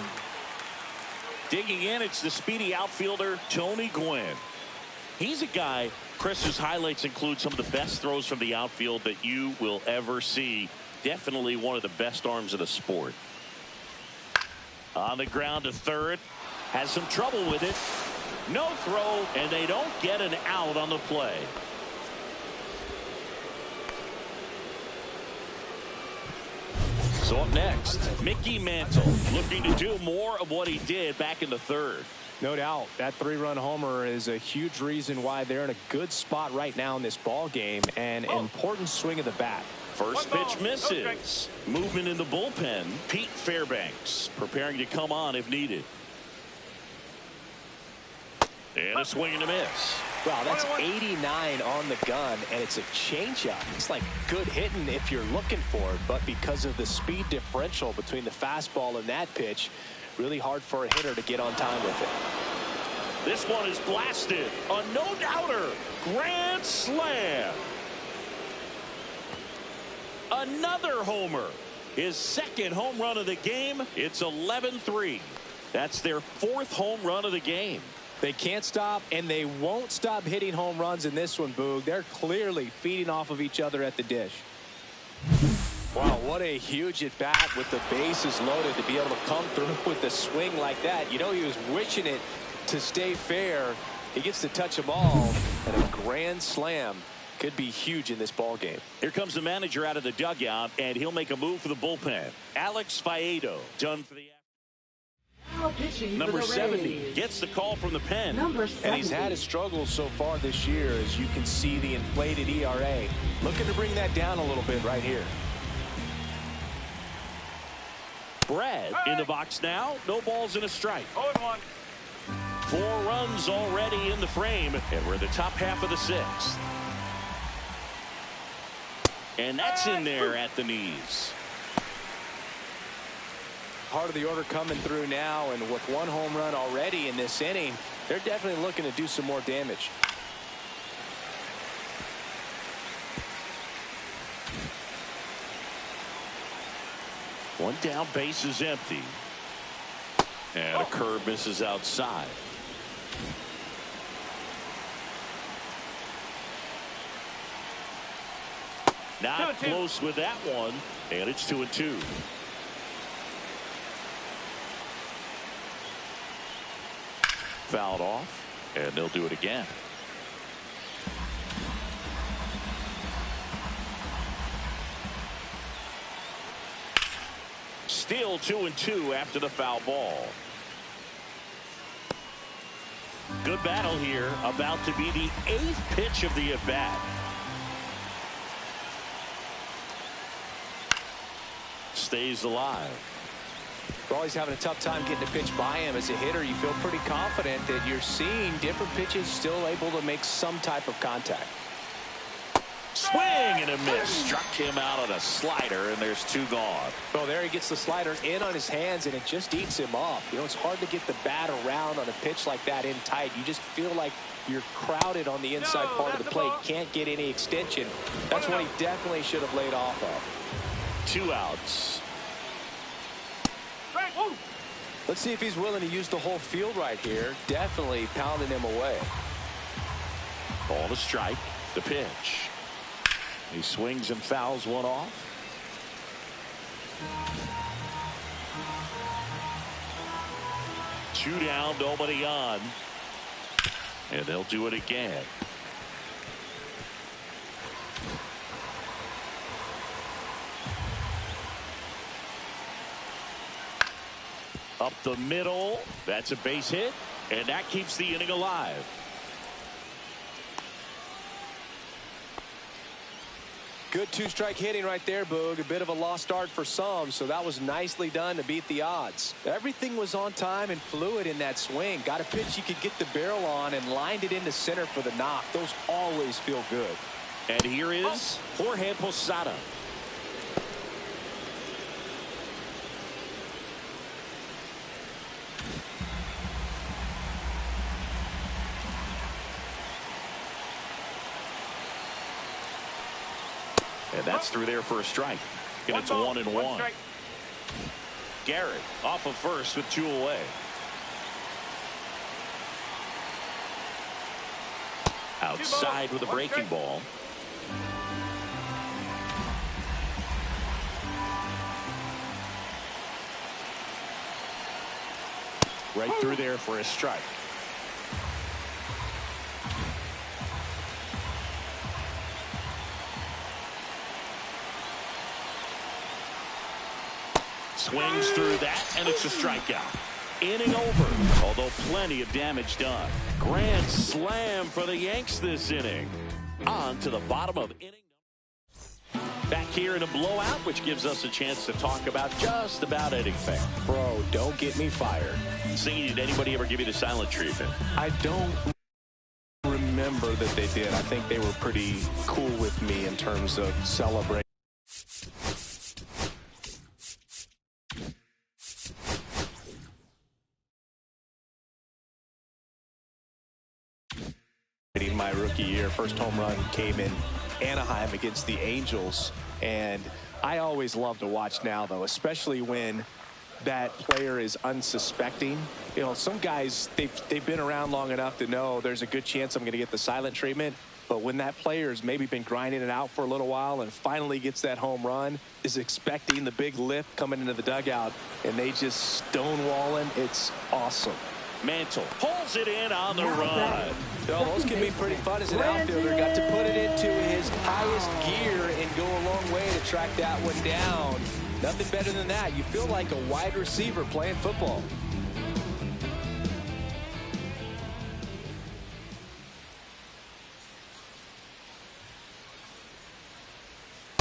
Digging in, it's the speedy outfielder, Tony Gwynn. He's a guy, Chris's highlights include some of the best throws from the outfield that you will ever see. Definitely one of the best arms of the sport. On the ground to third. Has some trouble with it. No throw, and they don't get an out on the play. So up next, Mickey Mantle looking to do more of what he did back in the 3rd. No doubt that 3-run homer is a huge reason why they're in a good spot right now in this ball game, and an important swing of the bat. First pitch misses. Movement in the bullpen. Pete Fairbanks preparing to come on if needed. And a swing and a miss. Wow, that's 89 on the gun, and it's a changeup. It's like good hitting if you're looking for it, but because of the speed differential between the fastball and that pitch, really hard for a hitter to get on time with it. This one is blasted. A no-doubter. Grand slam. Another homer. His second home run of the game. It's 11-3. That's their fourth home run of the game. They can't stop, and they won't stop hitting home runs in this one, Boog. They're clearly feeding off of each other at the dish. Wow, what a huge at-bat with the bases loaded to be able to come through with a swing like that. You know, he was wishing it to stay fair. He gets to touch a ball, and a grand slam could be huge in this ball game. Here comes the manager out of the dugout, and he'll make a move for the bullpen. Alex Faedo done for the number 70 gets the call from the pen. And he's had his struggles so far this year, as you can see the inflated ERA. Looking to bring that down a little bit right here. Brad in the box now. No balls and a strike. 0-1. 4 runs already in the frame, and we're in the top half of the 6th. And that's in there at the knees. Part of the order coming through now, and with 1 home run already in this inning, they're definitely looking to do some more damage. One down, base is empty. And a curve misses outside. Not close with that one, and it's 2-2. Fouled off, and they'll do it again. Still 2-2 after the foul ball. Good battle here, about to be the 8th pitch of the at-bat. Stays alive. We're always having a tough time getting a pitch by him. As a hitter, you feel pretty confident that you're seeing different pitches still able to make some type of contact. Swing and a miss. Struck him out on a slider, and there's 2 gone. Well, there he gets the slider in on his hands, and it just eats him up. You know, it's hard to get the bat around on a pitch like that in tight. You just feel like you're crowded on the inside part of the plate. Can't get any extension. That's what he definitely should have laid off of. 2 outs. Let's see if he's willing to use the whole field right here. Definitely pounding him away. Ball to strike. The pitch. He swings and fouls one off. Two down, nobody on. And they'll do it again. Up the middle. That's a base hit. And that keeps the inning alive. Good 2-strike hitting right there, Boog. A bit of a lost start for some, so that was nicely done to beat the odds. Everything was on time and fluid in that swing. Got a pitch you could get the barrel on and lined it into center for the knock. Those always feel good. And here is Jorge Posada. And that's through there for a strike. And it's 1-1. Garrett off of first with 2 away. Outside with a breaking ball. Right through there for a strike. Swings through that, and it's a strikeout. Inning over, although plenty of damage done. Grand slam for the Yanks this inning. On to the bottom of inning. Back here in a blowout, which gives us a chance to talk about just about anything. Bro, don't get me fired. Singing, did anybody ever give you the silent treatment? I don't remember that they did. I think they were pretty cool with me in terms of celebrating. my rookie year. First home run came in Anaheim against the Angels. And I always love to watch now, though, especially when that player is unsuspecting. You know, some guys, they've been around long enough to know there's a good chance I'm going to get the silent treatment. But when that player's maybe been grinding it out for a little while and finally gets that home run, is expecting the big lift coming into the dugout, and they just stonewalling, it's awesome. Mantle pulls it in on the run. So those can be pretty fun as an outfielder. Got to put it into his highest gear and go a long way to track that one down. Nothing better than that. You feel like a wide receiver playing football.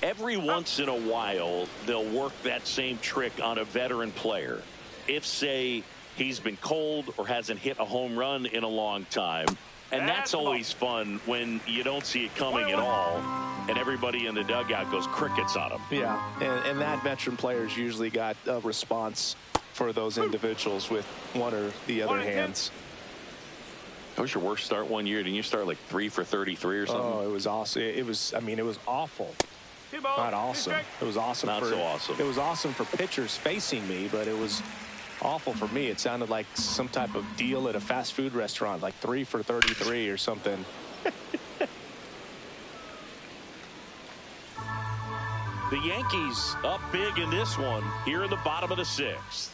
Every once in a while, they'll work that same trick on a veteran player. If, say, he's been cold or hasn't hit a home run in a long time. And that's always fun when you don't see it coming at all, and everybody in the dugout goes crickets on him. Yeah, and that veteran player's usually got a response for those individuals with one or the other hands. That was your worst start one year. Didn't you start like 3 for 33 or something? Oh, it was awesome. It was, I mean, it was awful. Not awesome. It was awesome. Not so awesome. It was awesome for pitchers facing me, but it was awful for me. It sounded like some type of deal at a fast food restaurant, like 3 for 33 or something. The Yankees up big in this one here in the bottom of the 6th.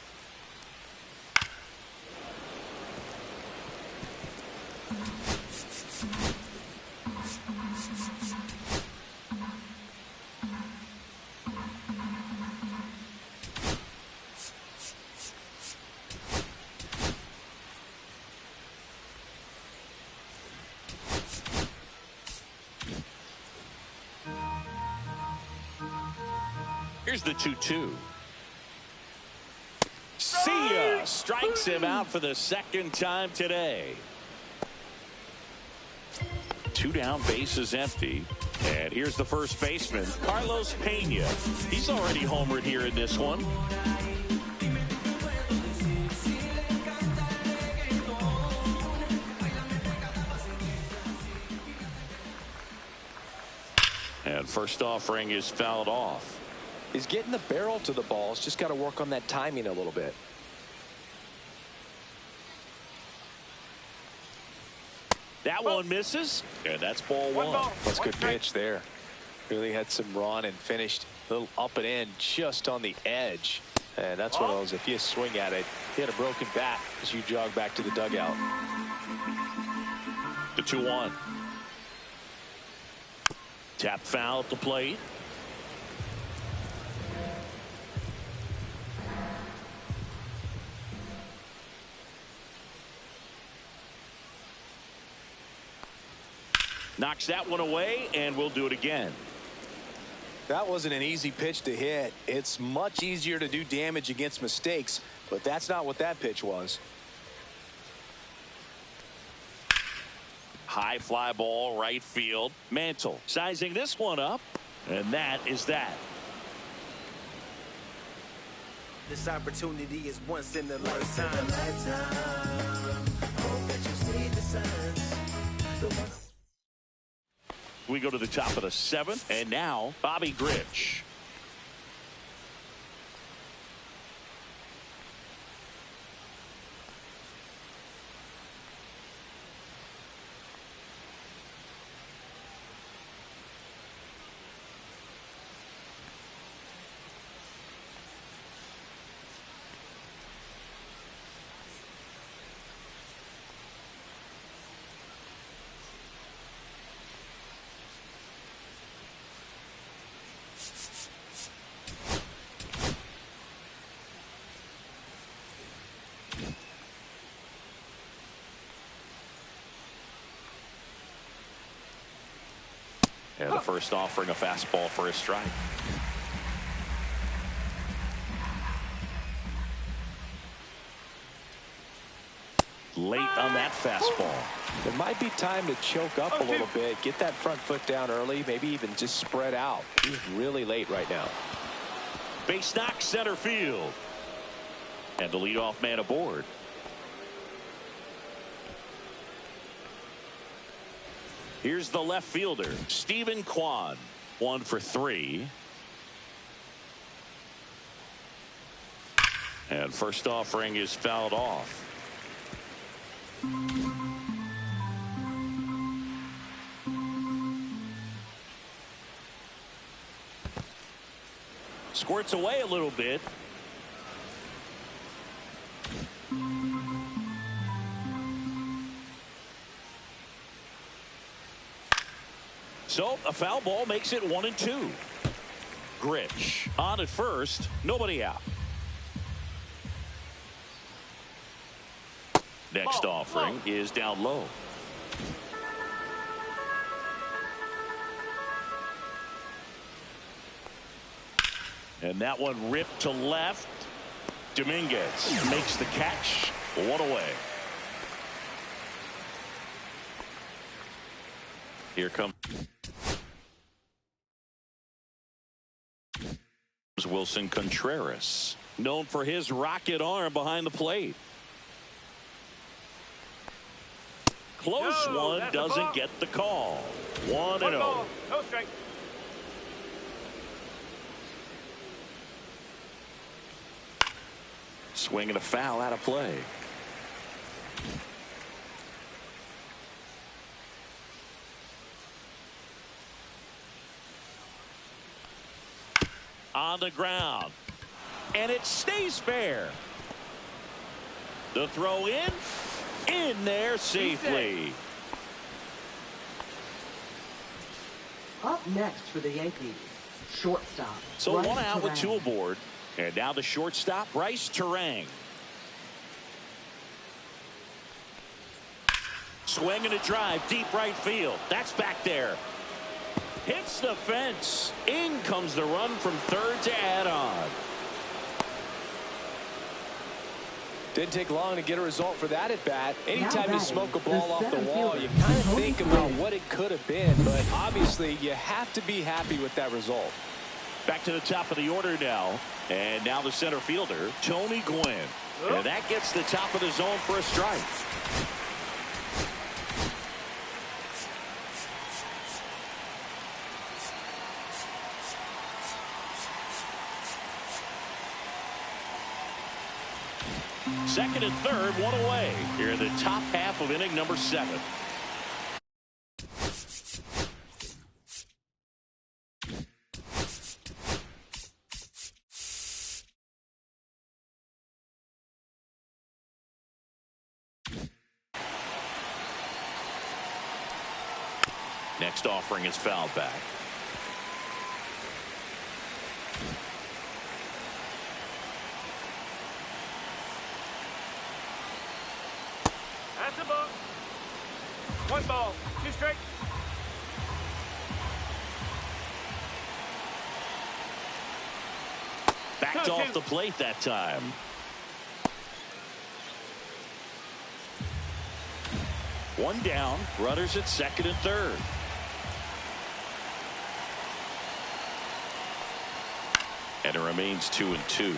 Here's the 2-2. See ya! Strikes him out for the second time today. 2 down, bases empty. And here's the first baseman, Carlos Pena. He's already homered here in this one. And first offering is fouled off. He's getting the barrel to the balls. Just got to work on that timing a little bit. That one misses, and that's ball one. That's a good pitch there. Really had some run and finished a little up and in just on the edge. And that's one of those, if you swing at it, you had a broken bat as you jog back to the dugout. The 2-1. Tap foul at the plate. Knocks that one away, and we'll do it again. That wasn't an easy pitch to hit. It's much easier to do damage against mistakes, but that's not what that pitch was. High fly ball, right field. Mantle sizing this one up, and that is that. This opportunity is once in a lifetime. Hope that you see the signs. We go to the top of the 7th, and now Bobby Grich. And the first offering, a fastball for a strike. Late on that fastball. It might be time to choke up a little bit, get that front foot down early, maybe even just spread out. He's really late right now. Base knock, center field. And the leadoff man aboard. Here's the left fielder, Stephen Kwan. 1 for 3. And first offering is fouled off. Squirts away a little bit. So a foul ball makes it 1-2. Grich on at first, nobody out. Next offering is down low. And that one ripped to left. Dominguez makes the catch. 1 away. Here comes Wilson Contreras, known for his rocket arm behind the plate. Close one, doesn't get the call. 1-0. No strike. Swing and a foul out of play. On the ground. And it stays fair. The throw in there safely. Up next for the Yankees, shortstop. So 1 out with 2 aboard. And now the shortstop, Bryce Terang. Swing and a drive, deep right field. That's back there. Hits the fence. In comes the run from third to add on. Didn't take long to get a result for that at bat. Anytime you smoke a ball off the center wall, fielder, you kind of Tony think about Gwynn. what it could have been, but obviously you have to be happy with that result. Back to the top of the order now. And now the center fielder, Tony Gwynn. And that gets the top of the zone for a strike. Second and third, 1 away. Here in the top half of inning number 7. Next offering is fouled back. That's a ball. 1 ball. 2 strikes. Backed off the plate that time. One down, runners at second and third. And it remains 2-2.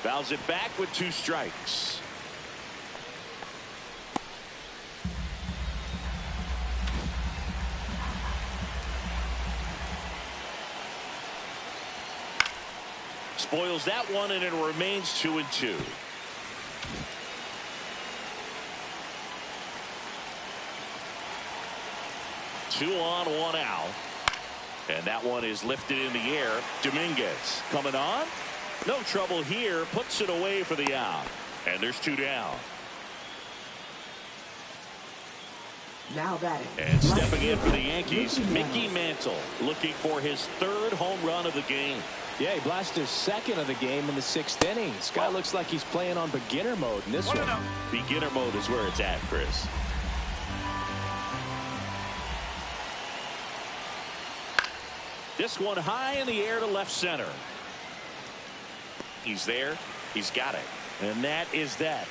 Fouls it back with 2 strikes. Spoils that one, and it remains 2-2. Two on, 1 out. And that one is lifted in the air. Dominguez coming on. No trouble here. Puts it away for the out. And there's 2 down. Now batting. And stepping in for the Yankees, Mickey Mantle, looking for his 3rd home run of the game. Yeah, he blasted his 2nd of the game in the 6th inning. This guy looks like he's playing on beginner mode in this one. Beginner mode is where it's at, Chris. This one high in the air to left center. He's there. He's got it. And that is that.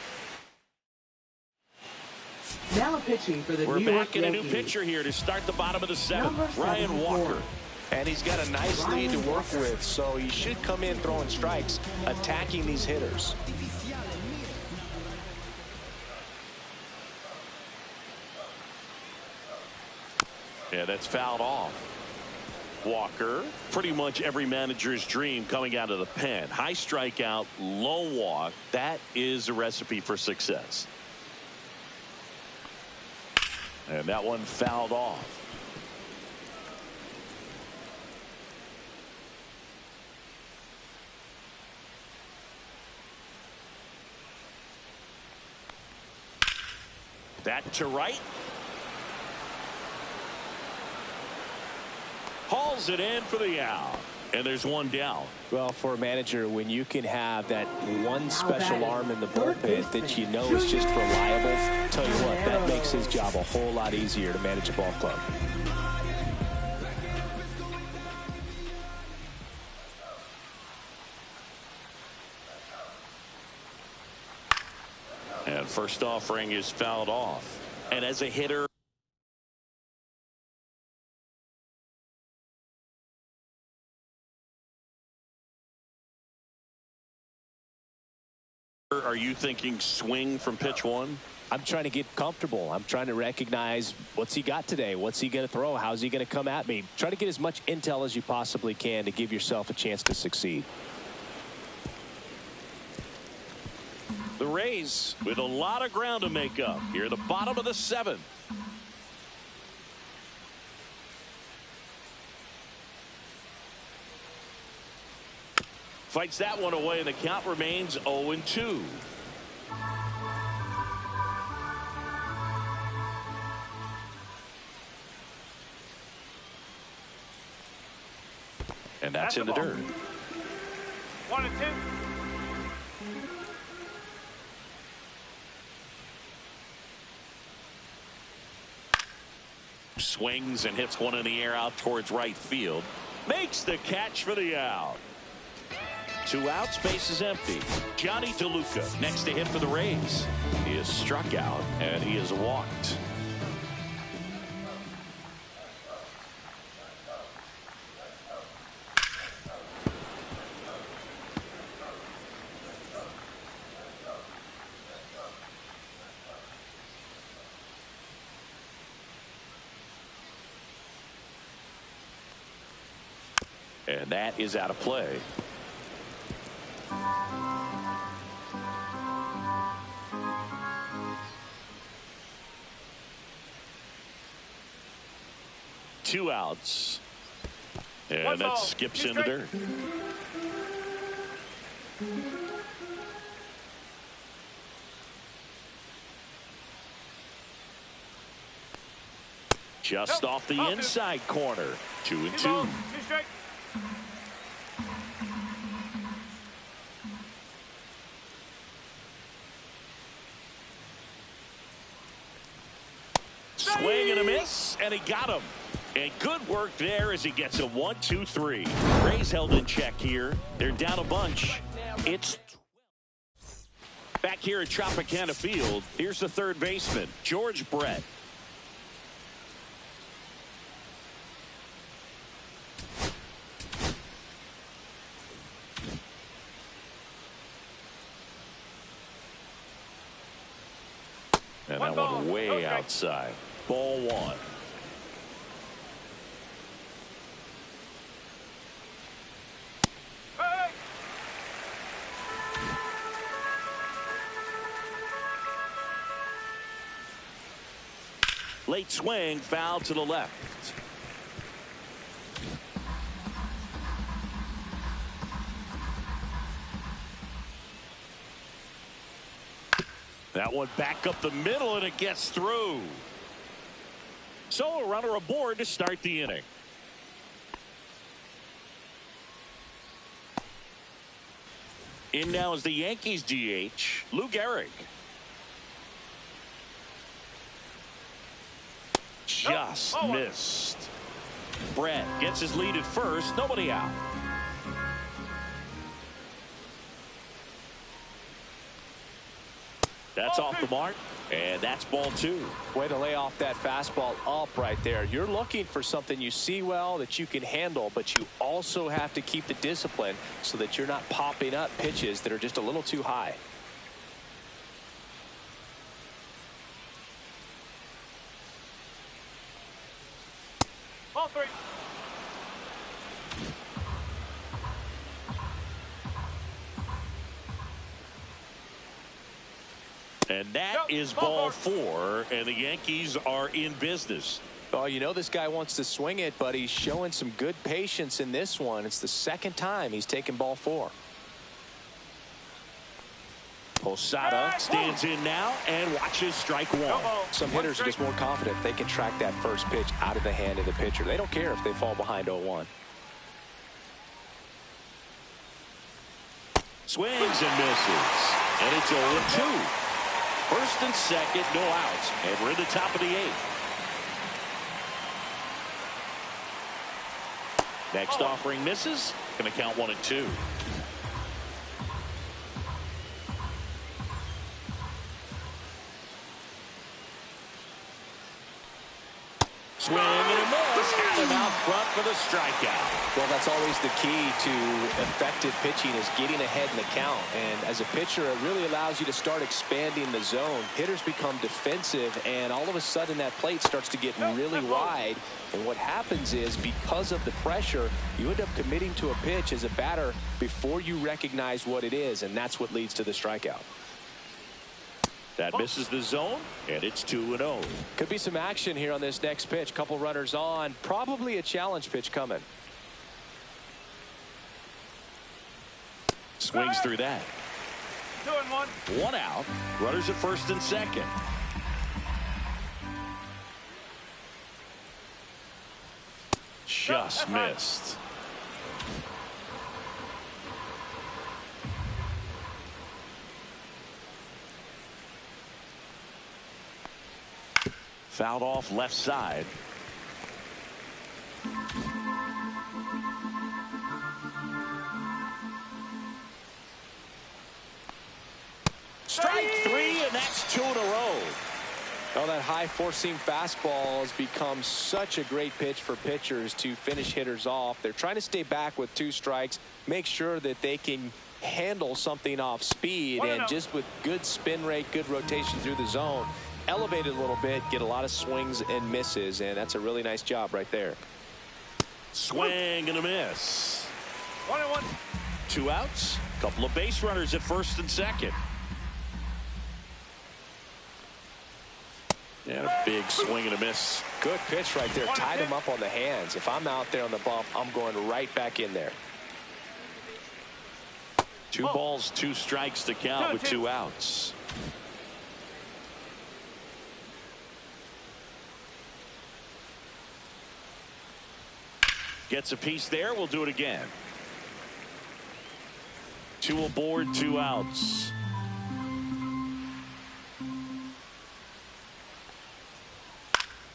Now pitching for the We're New York back in a new Yankees. pitcher here to start the bottom of the seventh. Number Ryan 74. Walker. And he's got a nice lead to work with, so he should come in throwing strikes, attacking these hitters. Yeah, that's fouled off. Walker, pretty much every manager's dream coming out of the pen. High strikeout, low walk. That is a recipe for success. And that one fouled off. That to right. Hauls it in for the out. And there's one down. Well, for a manager, when you can have that one special arm in the bullpen that you know is just reliable, tell you what, that makes his job a whole lot easier to manage a ball club. And first offering is fouled off. And as a hitter, are you thinking swing from pitch one? I'm trying to get comfortable. I'm trying to recognize what's he got today. What's he going to throw? How's he going to come at me? Try to get as much intel as you possibly can to give yourself a chance to succeed. The Rays with a lot of ground to make up here at the bottom of the seventh. Fights that one away, and the count remains 0-2. And that's in the dirt. 1-2. Swings and hits one in the air out towards right field. Makes the catch for the out. 2 outs, base is empty. Johnny DeLuca next to hit for the Rays. He is struck out and he is walked. And that is out of play. Two outs. And that skips in the dirt. Just off the inside corner. 2-2. Swing and a miss, and he got him. And good work there as he gets a 1-2-3. Rays held in check here. They're down a bunch. It's back here at Tropicana Field. Here's the third baseman, George Brett. And that one way outside. Ball one. Late swing, foul to the left. That one back up the middle, and it gets through. So a runner aboard to start the inning. In now is the Yankees DH, Lou Gehrig. Just missed. Brett gets his lead at first. Nobody out. That's off the mark. And that's ball 2. Way to lay off that fastball up right there. You're looking for something you see well that you can handle, but you also have to keep the discipline so that you're not popping up pitches that are just a little too high. Ball 3. And that is ball 4, and the Yankees are in business. Oh, you know this guy wants to swing it, but he's showing some good patience in this one. It's the second time he's taken ball 4. Posada stands in now and watches strike 1. Some hitters are just more confident if they can track that first pitch out of the hand of the pitcher. They don't care if they fall behind 0-1. Swings and misses. And it's 0-2. First and second, no outs. And we're in the top of the 8th. Next offering misses. Going to count 1-2. Swing and a miss. Got him out front for the strikeout. Well, that's always the key to effective pitching, is getting ahead in the count. And as a pitcher, it really allows you to start expanding the zone. Hitters become defensive, and all of a sudden that plate starts to get really wide. And what happens is, because of the pressure, you end up committing to a pitch as a batter before you recognize what it is, and that's what leads to the strikeout. That misses the zone, and it's 2-0. Could be some action here on this next pitch. Couple runners on. Probably a challenge pitch coming. Swings through that. 2-1. 1 out. Runners at first and second. Just missed. Fouled off left side. Strike 3, and that's 2 in a row. Well, that high four-seam fastball has become such a great pitch for pitchers to finish hitters off. They're trying to stay back with 2 strikes, make sure that they can handle something off speed, and just with good spin rate, good rotation through the zone, elevate it a little bit, get a lot of swings and misses, and that's a really nice job right there. Swing and a miss. 1-1. 2 outs. Couple of base runners at first and second. And a big swing and a miss. Good pitch right there. Tied him up on the hands. If I'm out there on the bump, I'm going right back in there. 2 balls, 2 strikes to count with 2 outs. Gets a piece there. We'll do it again. 2 aboard, 2 outs.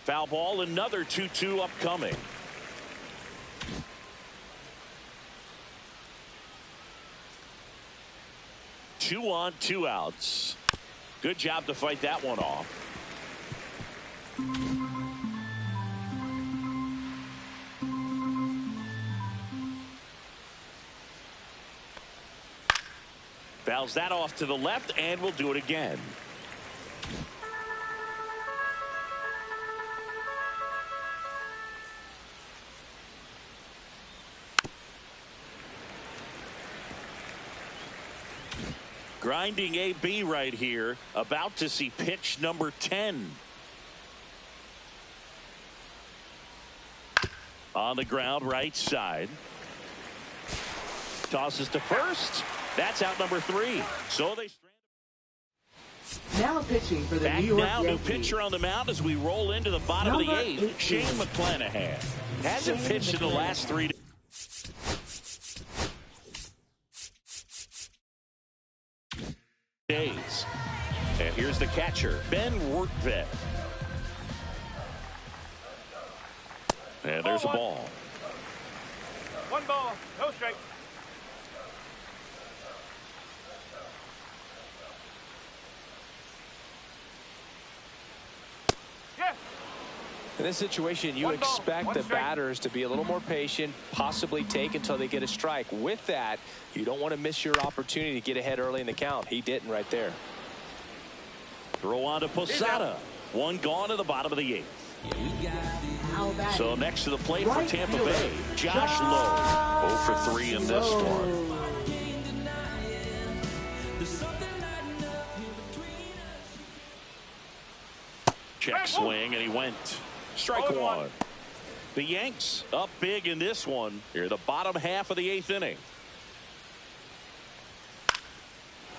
Foul ball, another 2-2 upcoming. Two on, 2 outs. Good job to fight that one off. Fouls that off to the left, and we'll do it again. Grinding AB right here, about to see pitch number 10. On the ground, right side. Tosses to first. That's out number 3. So they now pitching for the back New York now, Yankees. new pitcher on the mound as we roll into the bottom of the Number 8th. 18. Shane McClanahan hasn't pitched in the last 3 days. And here's the catcher, Ben Workvet. And there's a ball. 1 ball, no strike. In this situation, you expect the batters to be a little more patient, possibly take until they get a strike. With that, you don't want to miss your opportunity to get ahead early in the count. He didn't right there. Throw on to Posada. One gone to the bottom of the 8th. So next to the plate for Tampa Bay, Josh Lowe. 0 for 3 in this one. Check swing, and he went. Strike one. The Yanks up big in this one. Here, the bottom half of the 8th inning.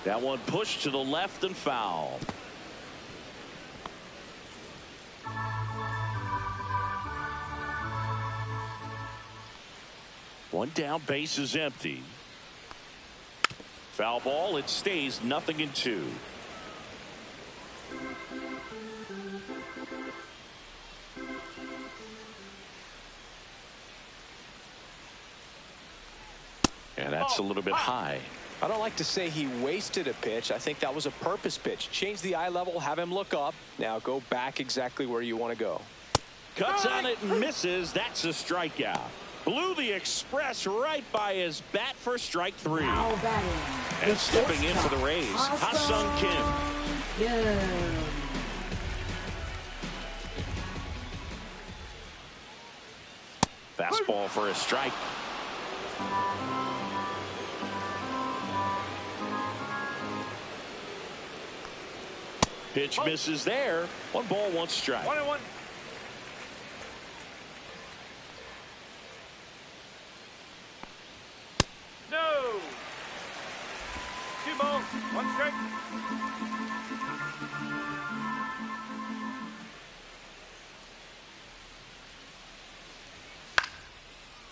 That one pushed to the left and foul. One down, base is empty. Foul ball, it stays 0-2. And that's a little bit high. I don't like to say he wasted a pitch. I think that was a purpose pitch. Change the eye level, have him look up. Now go back exactly where you want to go. Cuts on it and misses. That's a strikeout. Blew the express right by his bat for strike 3. And stepping in for the Rays, Ha-Sung Kim. Fastball for a strike. Pitch misses there. 1 ball, 1 strike. 1-1. No. 2 balls, 1 strike.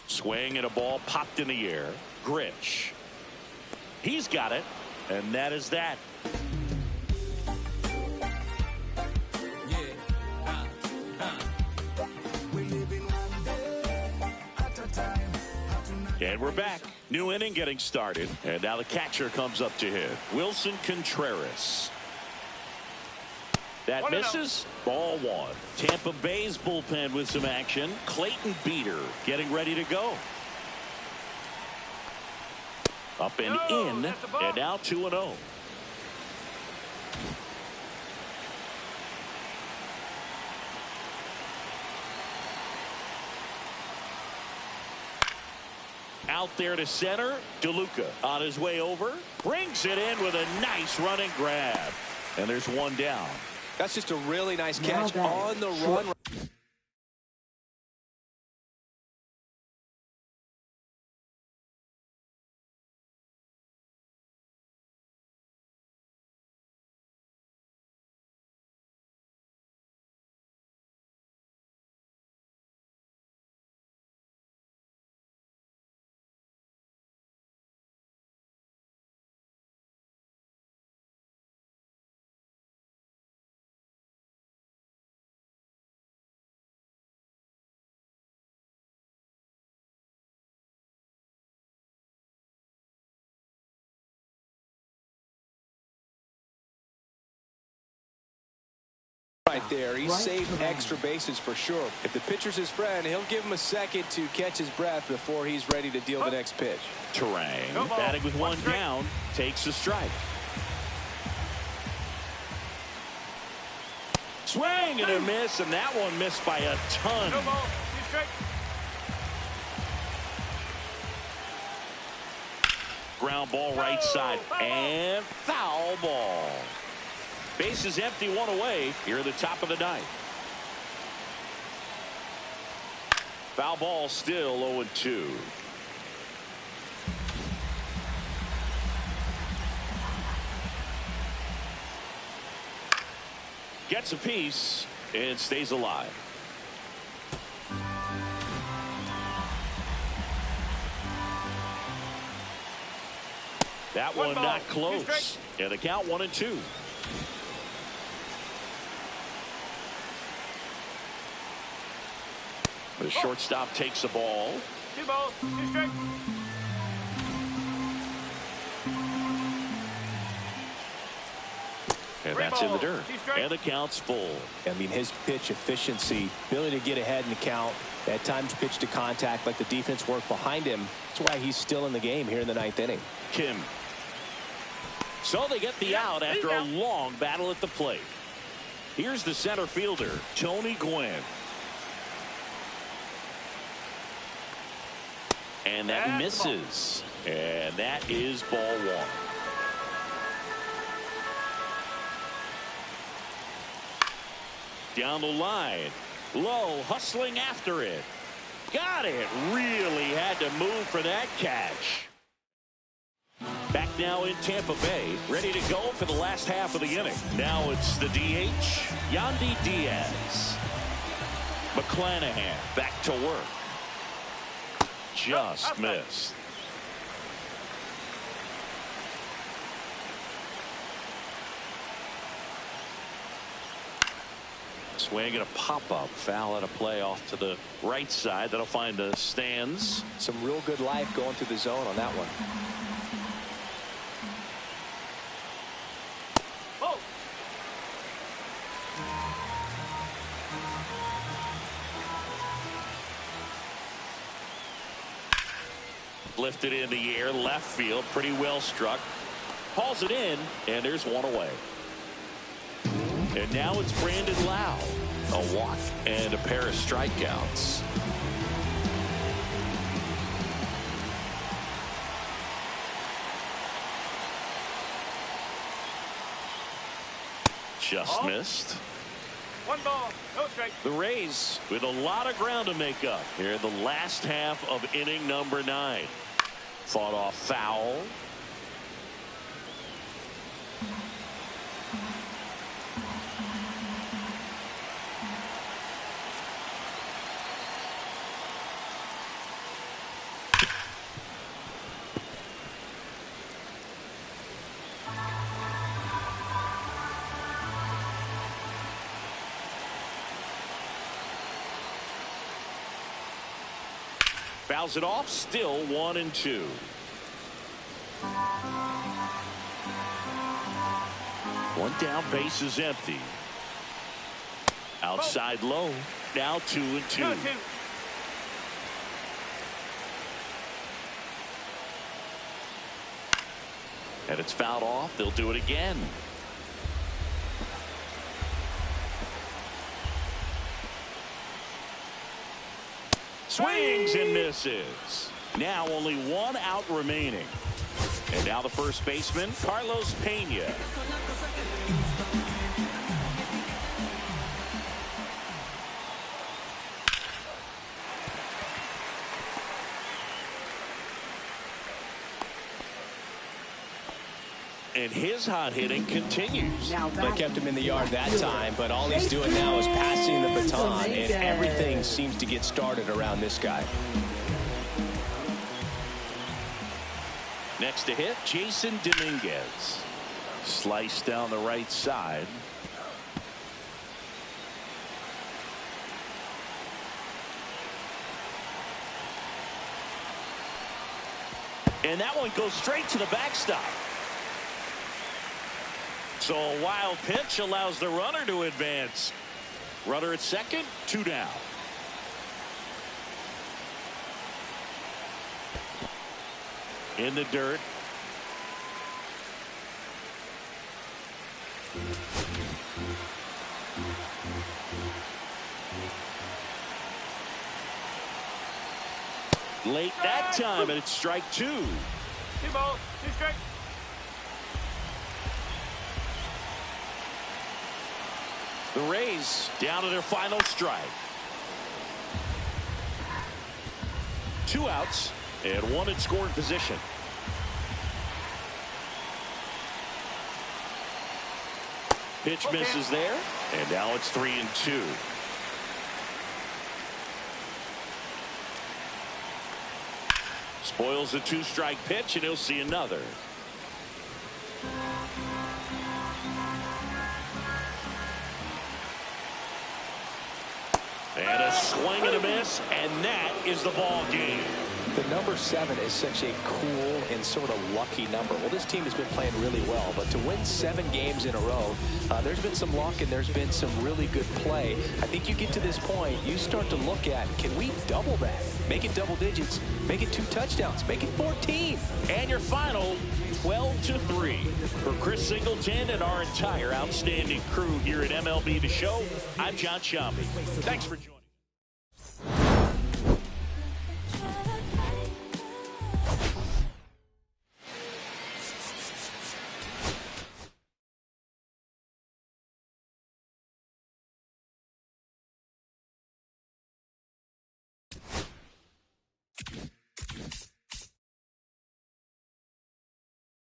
Swing and a ball popped in the air. Grich. He's got it, and that is that. And we're back. New inning getting started. And now the catcher comes up to hit. Wilson Contreras. That misses. Ball 1. Tampa Bay's bullpen with some action. Clayton Beeter getting ready to go. Up and in. And now 2-0. Out there to center. DeLuca on his way over. Brings it in with a nice running grab. And there's 1 down. That's just a really nice catch on the run. Right there, he saved extra bases for sure. If the pitcher's his friend, he'll give him a second to catch his breath before he's ready to deal the next pitch. Turang, batting with 1 down, takes a strike. Swing and a miss, and that one missed by a ton. No ball, 2 strikes. Ground ball right side, and foul ball. Base is empty, 1 away here at the top of the 9th. Foul ball, still 0-2. Gets a piece and stays alive. That one not close. And the count 1-2. The shortstop takes the ball. 2 balls, 2 strikes. And 3 that's in the balls, dirt. 2 strikes. And the count's full. I mean, his pitch efficiency, ability to get ahead in the count, at times pitch to contact, like the defense work behind him. That's why he's still in the game here in the 9th inning. Kim. So they get the out after a long battle at the plate. Here's the center fielder, Tony Gwynn. And that misses. And that is ball 1. Down the line. Low, hustling after it. Got it. Really had to move for that catch. Back now in Tampa Bay, ready to go for the last half of the inning. Now it's the DH, Yandy Diaz. McClanahan back to work. Just missed. Swing and a pop-up foul at a play off to the right side. That'll find the stands. Some real good life going through the zone on that one. Oh. Lifted in the air, left field, pretty well struck. Hauls it in, and there's one away. And now it's Brandon Lau. A walk and a pair of strikeouts. Just missed. 1 ball, no strike. The Rays with a lot of ground to make up here in the last half of inning number 9. Fought off foul. Fouls it off, still 1-2. One down, base is empty. Outside low, now 2-2. 2-2. And it's fouled off, they'll do it again. Swings and misses. Now only 1 out remaining. And now the first baseman, Carlos Pena. And his hot hitting continues. They kept him in the yard that time, but all he's doing now is passing the baton, and everything seems to get started around this guy. Next to hit, Jason Dominguez. Sliced down the right side. And that one goes straight to the backstop. So a wild pitch allows the runner to advance. Runner at second, 2 down. In the dirt. Late that time, and it's strike 2. 2 balls, 2 strikes. The Rays down to their final strike. 2 outs and 1 in scoring position. Pitch misses there, and now it's 3-2. Spoils the 2-strike pitch, and he'll see another. And a swing and a miss, and that is the ball game. The number 7 is such a cool and sort of lucky number. Well, this team has been playing really well, but to win 7 games in a row, there's been some luck and there's been some really good play. I think you get to this point, you start to look at, can we double that? Make it double digits, make it 2 touchdowns, make it 14. And your final, 12-3. For Chris Singleton and our entire outstanding crew here at MLB The Show, I'm John Shambi. Thanks for joining.